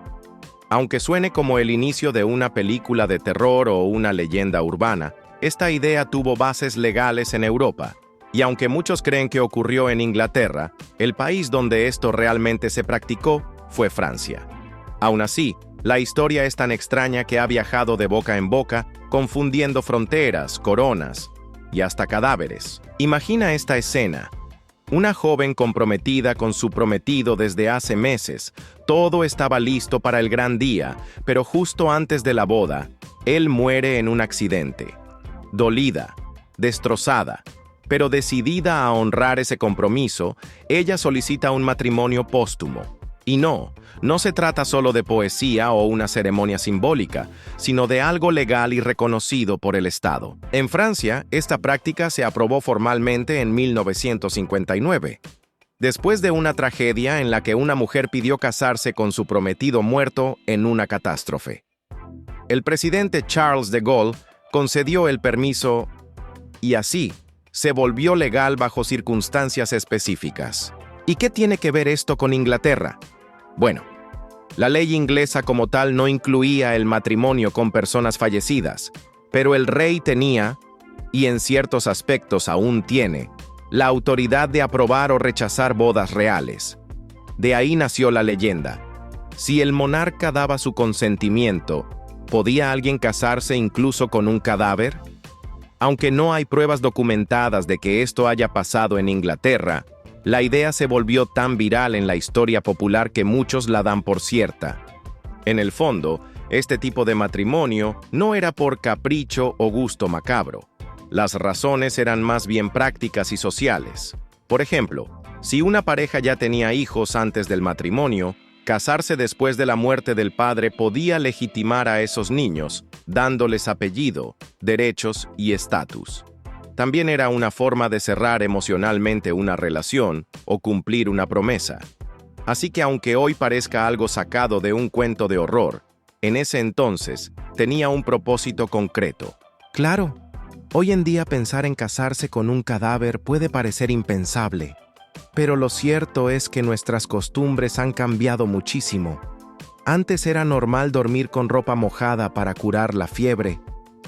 Aunque suene como el inicio de una película de terror o una leyenda urbana, esta idea tuvo bases legales en Europa. Y aunque muchos creen que ocurrió en Inglaterra, el país donde esto realmente se practicó fue Francia. Aún así, la historia es tan extraña que ha viajado de boca en boca, confundiendo fronteras, coronas y hasta cadáveres. Imagina esta escena. Una joven comprometida con su prometido desde hace meses. Todo estaba listo para el gran día, pero justo antes de la boda, él muere en un accidente. Dolida, destrozada, pero decidida a honrar ese compromiso, ella solicita un matrimonio póstumo. Y no se trata solo de poesía o una ceremonia simbólica, sino de algo legal y reconocido por el Estado. En Francia, esta práctica se aprobó formalmente en 1959, después de una tragedia en la que una mujer pidió casarse con su prometido muerto en una catástrofe. El presidente Charles de Gaulle concedió el permiso y así se volvió legal bajo circunstancias específicas. ¿Y qué tiene que ver esto con Inglaterra? Bueno, la ley inglesa como tal no incluía el matrimonio con personas fallecidas, pero el rey tenía, y en ciertos aspectos aún tiene, la autoridad de aprobar o rechazar bodas reales. De ahí nació la leyenda. Si el monarca daba su consentimiento, ¿podía alguien casarse incluso con un cadáver? Aunque no hay pruebas documentadas de que esto haya pasado en Inglaterra, la idea se volvió tan viral en la historia popular que muchos la dan por cierta. En el fondo, este tipo de matrimonio no era por capricho o gusto macabro. Las razones eran más bien prácticas y sociales. Por ejemplo, si una pareja ya tenía hijos antes del matrimonio, casarse después de la muerte del padre podía legitimar a esos niños, dándoles apellido, derechos y estatus. También era una forma de cerrar emocionalmente una relación o cumplir una promesa. Así que aunque hoy parezca algo sacado de un cuento de horror, en ese entonces tenía un propósito concreto. Claro, hoy en día pensar en casarse con un cadáver puede parecer impensable, pero lo cierto es que nuestras costumbres han cambiado muchísimo. Antes era normal dormir con ropa mojada para curar la fiebre,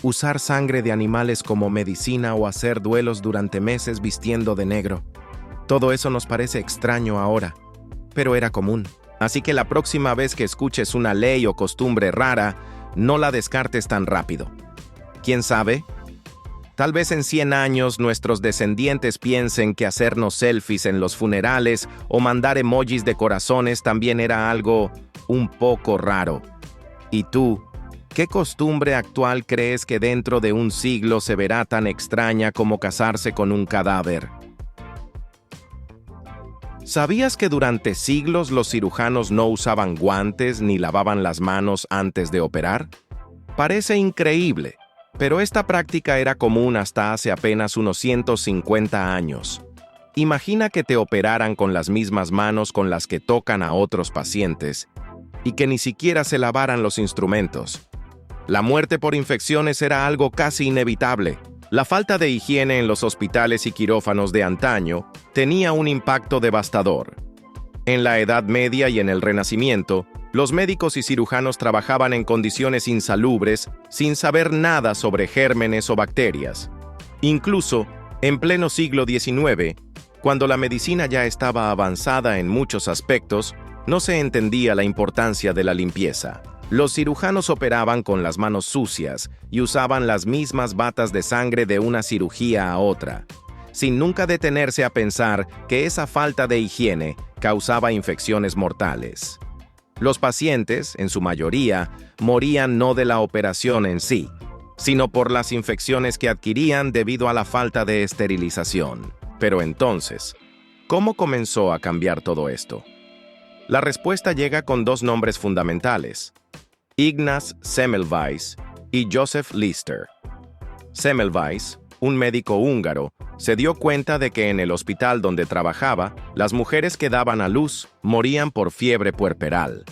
usar sangre de animales como medicina o hacer duelos durante meses vistiendo de negro. Todo eso nos parece extraño ahora, pero era común. Así que la próxima vez que escuches una ley o costumbre rara, no la descartes tan rápido. ¿Quién sabe? Tal vez en 100 años nuestros descendientes piensen que hacernos selfies en los funerales o mandar emojis de corazones también era algo un poco raro. ¿Y tú? ¿Qué costumbre actual crees que dentro de un siglo se verá tan extraña como casarse con un cadáver? ¿Sabías que durante siglos los cirujanos no usaban guantes ni lavaban las manos antes de operar? Parece increíble, pero esta práctica era común hasta hace apenas unos 150 años. Imagina que te operaran con las mismas manos con las que tocan a otros pacientes y que ni siquiera se lavaran los instrumentos. La muerte por infecciones era algo casi inevitable. La falta de higiene en los hospitales y quirófanos de antaño tenía un impacto devastador. En la Edad Media y en el Renacimiento, los médicos y cirujanos trabajaban en condiciones insalubres sin saber nada sobre gérmenes o bacterias. Incluso, en pleno siglo XIX, cuando la medicina ya estaba avanzada en muchos aspectos, no se entendía la importancia de la limpieza. Los cirujanos operaban con las manos sucias y usaban las mismas batas de sangre de una cirugía a otra, sin nunca detenerse a pensar que esa falta de higiene causaba infecciones mortales. Los pacientes, en su mayoría, morían no de la operación en sí, sino por las infecciones que adquirían debido a la falta de esterilización. Pero entonces, ¿cómo comenzó a cambiar todo esto? La respuesta llega con dos nombres fundamentales: Ignaz Semmelweis y Joseph Lister. Semmelweis, un médico húngaro, se dio cuenta de que en el hospital donde trabajaba, las mujeres que daban a luz morían por fiebre puerperal.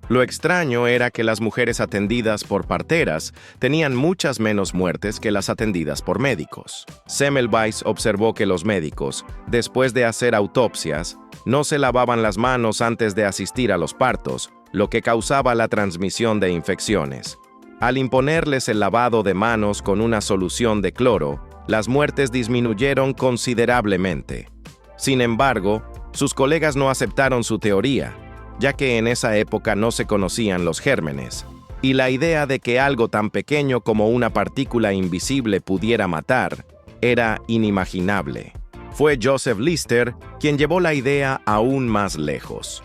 Lo extraño era que las mujeres atendidas por parteras tenían muchas menos muertes que las atendidas por médicos. Semmelweis observó que los médicos, después de hacer autopsias, no se lavaban las manos antes de asistir a los partos, lo que causaba la transmisión de infecciones. Al imponerles el lavado de manos con una solución de cloro, las muertes disminuyeron considerablemente. Sin embargo, sus colegas no aceptaron su teoría, ya que en esa época no se conocían los gérmenes, y la idea de que algo tan pequeño como una partícula invisible pudiera matar era inimaginable. Fue Joseph Lister quien llevó la idea aún más lejos.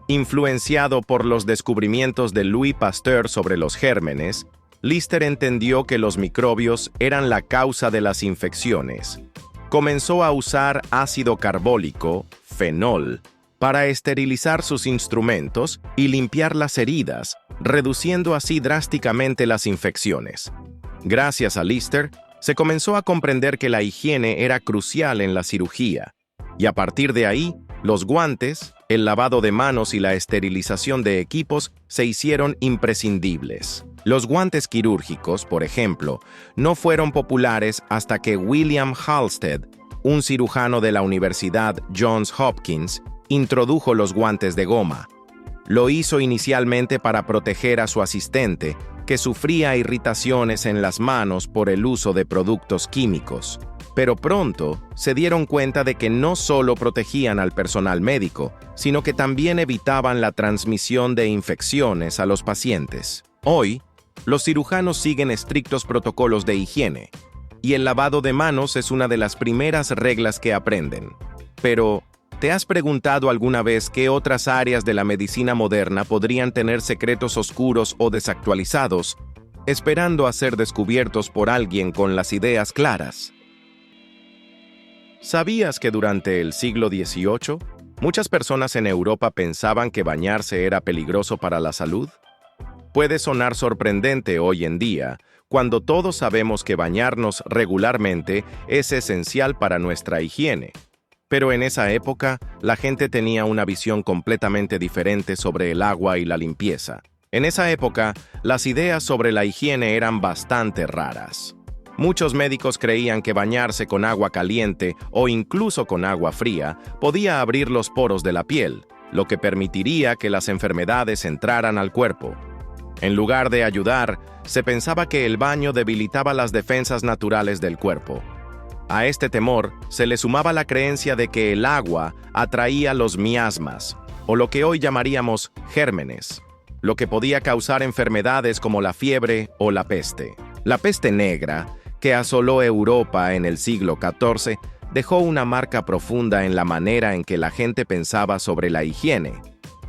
Influenciado por los descubrimientos de Louis Pasteur sobre los gérmenes, Lister entendió que los microbios eran la causa de las infecciones. Comenzó a usar ácido carbólico, fenol, para esterilizar sus instrumentos y limpiar las heridas, reduciendo así drásticamente las infecciones. Gracias a Lister, se comenzó a comprender que la higiene era crucial en la cirugía, y a partir de ahí, los guantes, el lavado de manos y la esterilización de equipos se hicieron imprescindibles. Los guantes quirúrgicos, por ejemplo, no fueron populares hasta que William Halsted, un cirujano de la Universidad Johns Hopkins, introdujo los guantes de goma. Lo hizo inicialmente para proteger a su asistente, que sufría irritaciones en las manos por el uso de productos químicos. Pero pronto se dieron cuenta de que no solo protegían al personal médico, sino que también evitaban la transmisión de infecciones a los pacientes. Hoy, los cirujanos siguen estrictos protocolos de higiene, y el lavado de manos es una de las primeras reglas que aprenden. Pero, ¿te has preguntado alguna vez qué otras áreas de la medicina moderna podrían tener secretos oscuros o desactualizados, esperando a ser descubiertos por alguien con las ideas claras? ¿Sabías que durante el siglo XVIII, muchas personas en Europa pensaban que bañarse era peligroso para la salud? Puede sonar sorprendente hoy en día, cuando todos sabemos que bañarnos regularmente es esencial para nuestra higiene. Pero en esa época, la gente tenía una visión completamente diferente sobre el agua y la limpieza. En esa época, las ideas sobre la higiene eran bastante raras. Muchos médicos creían que bañarse con agua caliente o incluso con agua fría podía abrir los poros de la piel, lo que permitiría que las enfermedades entraran al cuerpo. En lugar de ayudar, se pensaba que el baño debilitaba las defensas naturales del cuerpo. A este temor se le sumaba la creencia de que el agua atraía los miasmas, o lo que hoy llamaríamos gérmenes, lo que podía causar enfermedades como la fiebre o la peste. La peste negra, que asoló Europa en el siglo XIV, dejó una marca profunda en la manera en que la gente pensaba sobre la higiene.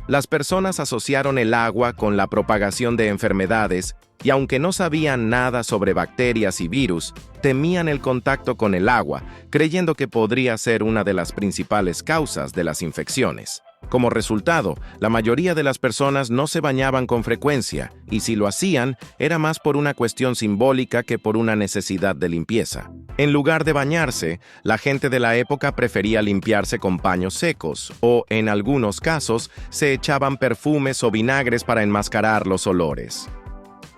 Las personas asociaron el agua con la propagación de enfermedades y aunque no sabían nada sobre bacterias y virus, temían el contacto con el agua, creyendo que podría ser una de las principales causas de las infecciones. Como resultado, la mayoría de las personas no se bañaban con frecuencia, y si lo hacían, era más por una cuestión simbólica que por una necesidad de limpieza. En lugar de bañarse, la gente de la época prefería limpiarse con paños secos, o, en algunos casos, se echaban perfumes o vinagres para enmascarar los olores.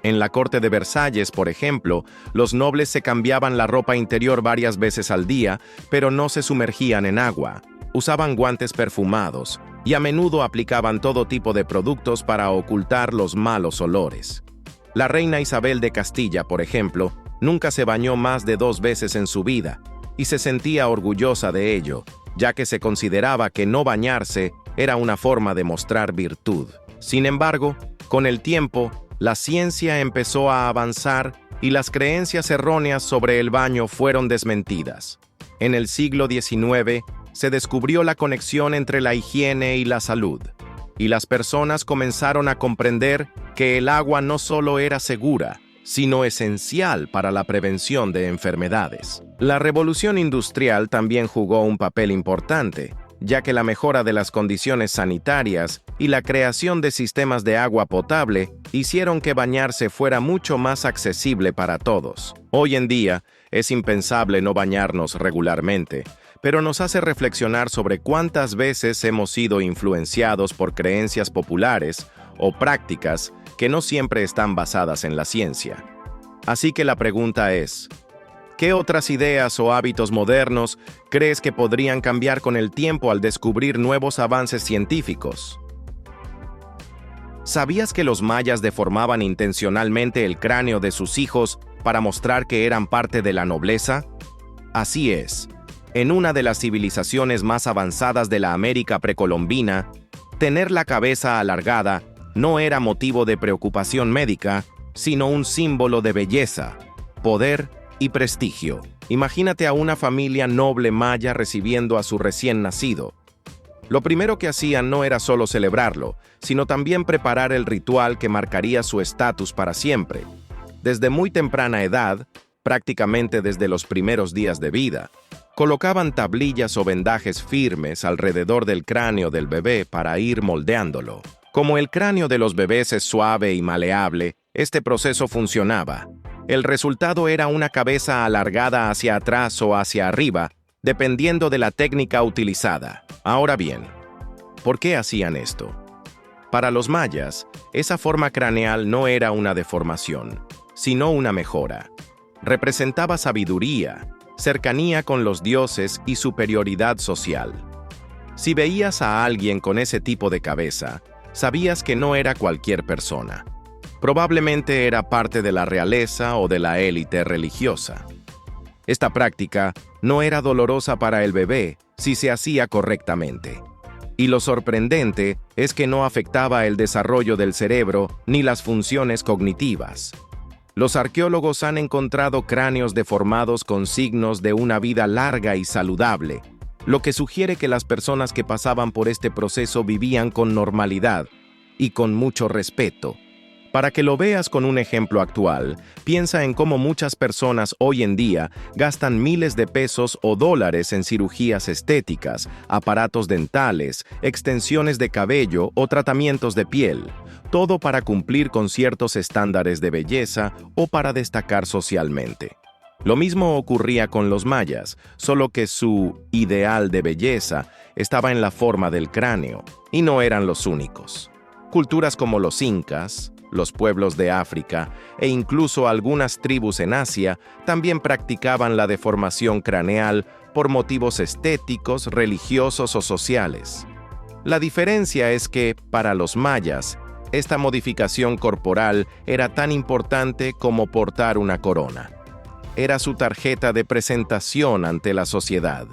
En la corte de Versalles, por ejemplo, los nobles se cambiaban la ropa interior varias veces al día, pero no se sumergían en agua. Usaban guantes perfumados y a menudo aplicaban todo tipo de productos para ocultar los malos olores. La reina Isabel de Castilla, por ejemplo, nunca se bañó más de 2 veces en su vida y se sentía orgullosa de ello, ya que se consideraba que no bañarse era una forma de mostrar virtud. Sin embargo, con el tiempo, la ciencia empezó a avanzar y las creencias erróneas sobre el baño fueron desmentidas. En el siglo XIX, se descubrió la conexión entre la higiene y la salud, y las personas comenzaron a comprender que el agua no solo era segura, sino esencial para la prevención de enfermedades. La revolución industrial también jugó un papel importante, ya que la mejora de las condiciones sanitarias y la creación de sistemas de agua potable hicieron que bañarse fuera mucho más accesible para todos. Hoy en día, es impensable no bañarnos regularmente, pero nos hace reflexionar sobre cuántas veces hemos sido influenciados por creencias populares o prácticas que no siempre están basadas en la ciencia. Así que la pregunta es, ¿qué otras ideas o hábitos modernos crees que podrían cambiar con el tiempo al descubrir nuevos avances científicos? ¿Sabías que los mayas deformaban intencionalmente el cráneo de sus hijos para mostrar que eran parte de la nobleza? Así es. En una de las civilizaciones más avanzadas de la América precolombina, tener la cabeza alargada no era motivo de preocupación médica, sino un símbolo de belleza, poder y prestigio. Imagínate a una familia noble maya recibiendo a su recién nacido. Lo primero que hacían no era solo celebrarlo, sino también preparar el ritual que marcaría su estatus para siempre. Desde muy temprana edad, prácticamente desde los primeros días de vida, colocaban tablillas o vendajes firmes alrededor del cráneo del bebé para ir moldeándolo. Como el cráneo de los bebés es suave y maleable, este proceso funcionaba. El resultado era una cabeza alargada hacia atrás o hacia arriba, dependiendo de la técnica utilizada. Ahora bien, ¿por qué hacían esto? Para los mayas, esa forma craneal no era una deformación, sino una mejora. Representaba sabiduría, cercanía con los dioses y superioridad social. Si veías a alguien con ese tipo de cabeza, sabías que no era cualquier persona. Probablemente era parte de la realeza o de la élite religiosa. Esta práctica no era dolorosa para el bebé si se hacía correctamente. Y lo sorprendente es que no afectaba el desarrollo del cerebro ni las funciones cognitivas. Los arqueólogos han encontrado cráneos deformados con signos de una vida larga y saludable, lo que sugiere que las personas que pasaban por este proceso vivían con normalidad y con mucho respeto. Para que lo veas con un ejemplo actual, piensa en cómo muchas personas hoy en día gastan miles de pesos o dólares en cirugías estéticas, aparatos dentales, extensiones de cabello o tratamientos de piel, todo para cumplir con ciertos estándares de belleza o para destacar socialmente. Lo mismo ocurría con los mayas, solo que su ideal de belleza estaba en la forma del cráneo, y no eran los únicos. Culturas como los incas, los pueblos de África e incluso algunas tribus en Asia también practicaban la deformación craneal por motivos estéticos, religiosos o sociales. La diferencia es que, para los mayas, esta modificación corporal era tan importante como portar una corona. Era su tarjeta de presentación ante la sociedad.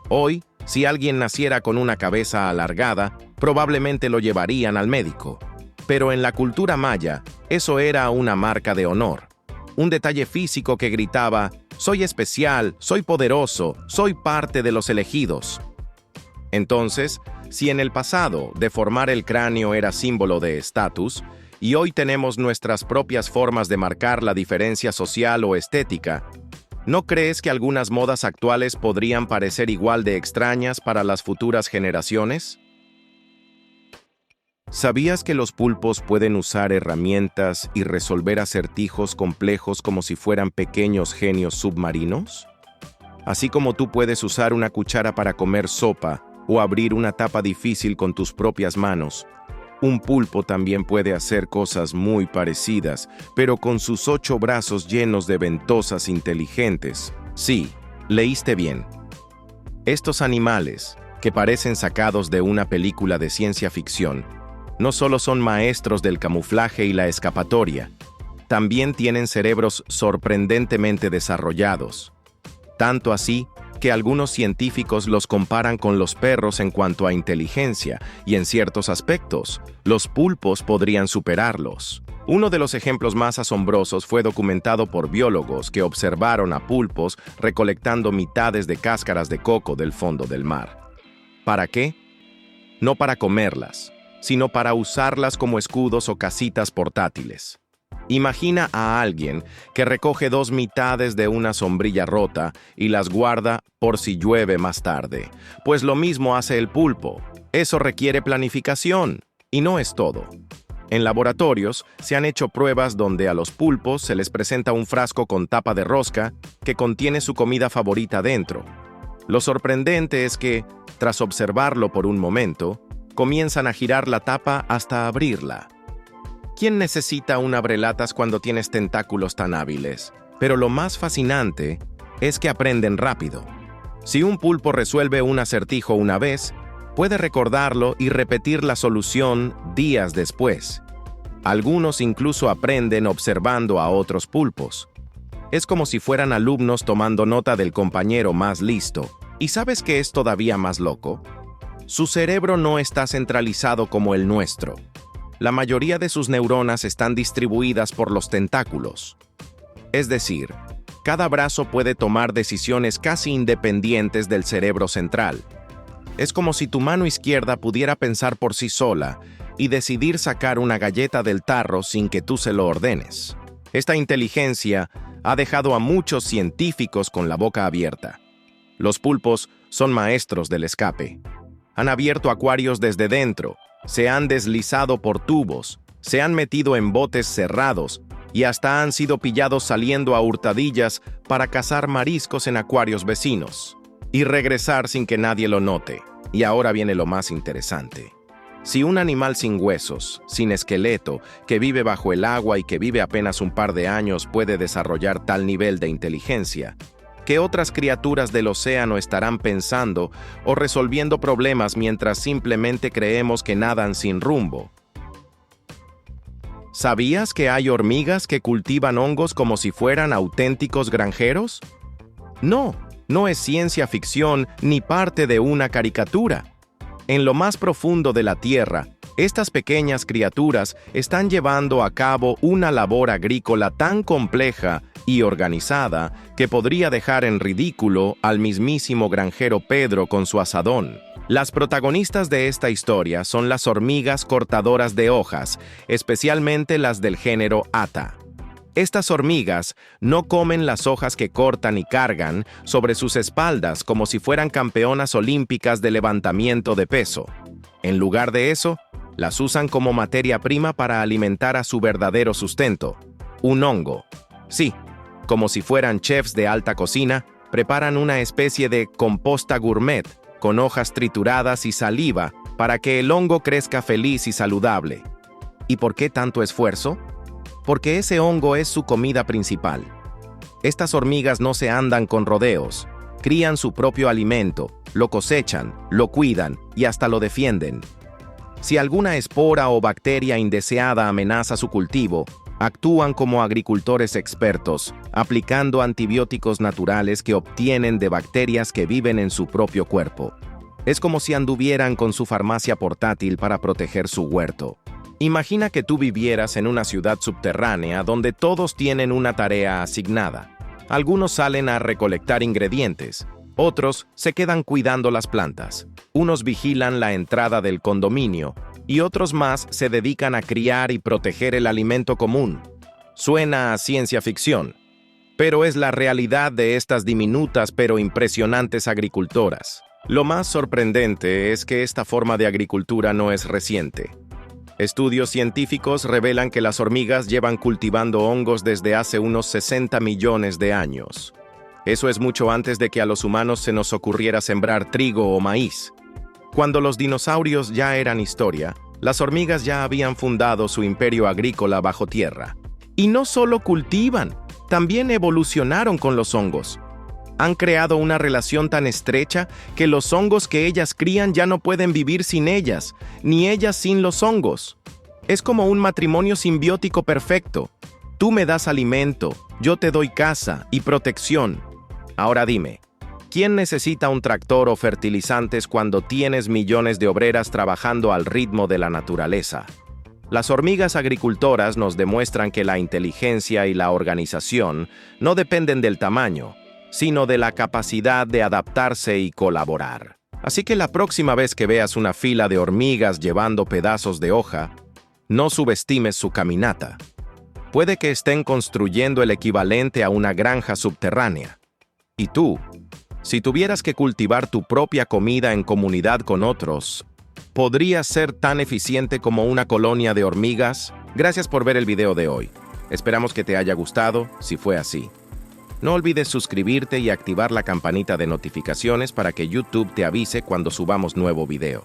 Hoy, si alguien naciera con una cabeza alargada, probablemente lo llevarían al médico. Pero en la cultura maya, eso era una marca de honor. Un detalle físico que gritaba: «Soy especial, soy poderoso, soy parte de los elegidos». Entonces, si en el pasado deformar el cráneo era símbolo de estatus, y hoy tenemos nuestras propias formas de marcar la diferencia social o estética, ¿no crees que algunas modas actuales podrían parecer igual de extrañas para las futuras generaciones? ¿Sabías que los pulpos pueden usar herramientas y resolver acertijos complejos como si fueran pequeños genios submarinos? Así como tú puedes usar una cuchara para comer sopa o abrir una tapa difícil con tus propias manos, un pulpo también puede hacer cosas muy parecidas, pero con sus 8 brazos llenos de ventosas inteligentes. Sí, leíste bien. Estos animales, que parecen sacados de una película de ciencia ficción, no solo son maestros del camuflaje y la escapatoria, también tienen cerebros sorprendentemente desarrollados. Tanto así que algunos científicos los comparan con los perros en cuanto a inteligencia, y en ciertos aspectos, los pulpos podrían superarlos. Uno de los ejemplos más asombrosos fue documentado por biólogos que observaron a pulpos recolectando mitades de cáscaras de coco del fondo del mar. ¿Para qué? No para comerlas, sino para usarlas como escudos o casitas portátiles. Imagina a alguien que recoge 2 mitades de una sombrilla rota y las guarda por si llueve más tarde. Pues lo mismo hace el pulpo. Eso requiere planificación, y no es todo. En laboratorios se han hecho pruebas donde a los pulpos se les presenta un frasco con tapa de rosca que contiene su comida favorita dentro. Lo sorprendente es que, tras observarlo por un momento, comienzan a girar la tapa hasta abrirla. ¿Quién necesita un abrelatas cuando tienes tentáculos tan hábiles? Pero lo más fascinante es que aprenden rápido. Si un pulpo resuelve un acertijo una vez, puede recordarlo y repetir la solución días después. Algunos incluso aprenden observando a otros pulpos. Es como si fueran alumnos tomando nota del compañero más listo. ¿Y sabes qué es todavía más loco? Su cerebro no está centralizado como el nuestro. La mayoría de sus neuronas están distribuidas por los tentáculos. Es decir, Cada brazo puede tomar decisiones casi independientes del cerebro central. Es como si tu mano izquierda pudiera pensar por sí sola y decidir sacar una galleta del tarro sin que tú se lo ordenes. Esta inteligencia ha dejado a muchos científicos con la boca abierta. Los pulpos son maestros del escape. Han abierto acuarios desde dentro, se han deslizado por tubos, se han metido en botes cerrados y hasta han sido pillados saliendo a hurtadillas para cazar mariscos en acuarios vecinos y regresar sin que nadie lo note. Y ahora viene lo más interesante. Si un animal sin huesos, sin esqueleto, que vive bajo el agua y que vive apenas un par de años puede desarrollar tal nivel de inteligencia, ¿qué otras criaturas del océano estarán pensando o resolviendo problemas mientras simplemente creemos que nadan sin rumbo? ¿Sabías que hay hormigas que cultivan hongos como si fueran auténticos granjeros? No es ciencia ficción ni parte de una caricatura. En lo más profundo de la Tierra, estas pequeñas criaturas están llevando a cabo una labor agrícola tan compleja y organizada que podría dejar en ridículo al mismísimo granjero Pedro con su azadón. Las protagonistas de esta historia son las hormigas cortadoras de hojas, especialmente las del género Atta. Estas hormigas no comen las hojas que cortan y cargan sobre sus espaldas como si fueran campeonas olímpicas de levantamiento de peso. En lugar de eso, las usan como materia prima para alimentar a su verdadero sustento, un hongo. Sí, como si fueran chefs de alta cocina, preparan una especie de composta gourmet con hojas trituradas y saliva para que el hongo crezca feliz y saludable. ¿Y por qué tanto esfuerzo? Porque ese hongo es su comida principal. Estas hormigas no se andan con rodeos, crían su propio alimento, lo cosechan, lo cuidan y hasta lo defienden. Si alguna espora o bacteria indeseada amenaza su cultivo, actúan como agricultores expertos, aplicando antibióticos naturales que obtienen de bacterias que viven en su propio cuerpo. Es como si anduvieran con su farmacia portátil para proteger su huerto. Imagina que tú vivieras en una ciudad subterránea donde todos tienen una tarea asignada. Algunos salen a recolectar ingredientes, otros se quedan cuidando las plantas, unos vigilan la entrada del condominio y otros más se dedican a criar y proteger el alimento común. Suena a ciencia ficción, pero es la realidad de estas diminutas pero impresionantes agricultoras. Lo más sorprendente es que esta forma de agricultura no es reciente. Estudios científicos revelan que las hormigas llevan cultivando hongos desde hace unos 60 millones de años. Eso es mucho antes de que a los humanos se nos ocurriera sembrar trigo o maíz. Cuando los dinosaurios ya eran historia, las hormigas ya habían fundado su imperio agrícola bajo tierra. Y no solo cultivan, también evolucionaron con los hongos. Han creado una relación tan estrecha que los hongos que ellas crían ya no pueden vivir sin ellas, ni ellas sin los hongos. Es como un matrimonio simbiótico perfecto. Tú me das alimento, yo te doy casa y protección. Ahora dime, ¿quién necesita un tractor o fertilizantes cuando tienes millones de obreras trabajando al ritmo de la naturaleza? Las hormigas agricultoras nos demuestran que la inteligencia y la organización no dependen del tamaño, sino de la capacidad de adaptarse y colaborar. Así que la próxima vez que veas una fila de hormigas llevando pedazos de hoja, no subestimes su caminata. Puede que estén construyendo el equivalente a una granja subterránea. Y tú, si tuvieras que cultivar tu propia comida en comunidad con otros, ¿podrías ser tan eficiente como una colonia de hormigas? Gracias por ver el video de hoy. Esperamos que te haya gustado, si fue así. No olvides suscribirte y activar la campanita de notificaciones para que YouTube te avise cuando subamos nuevo video.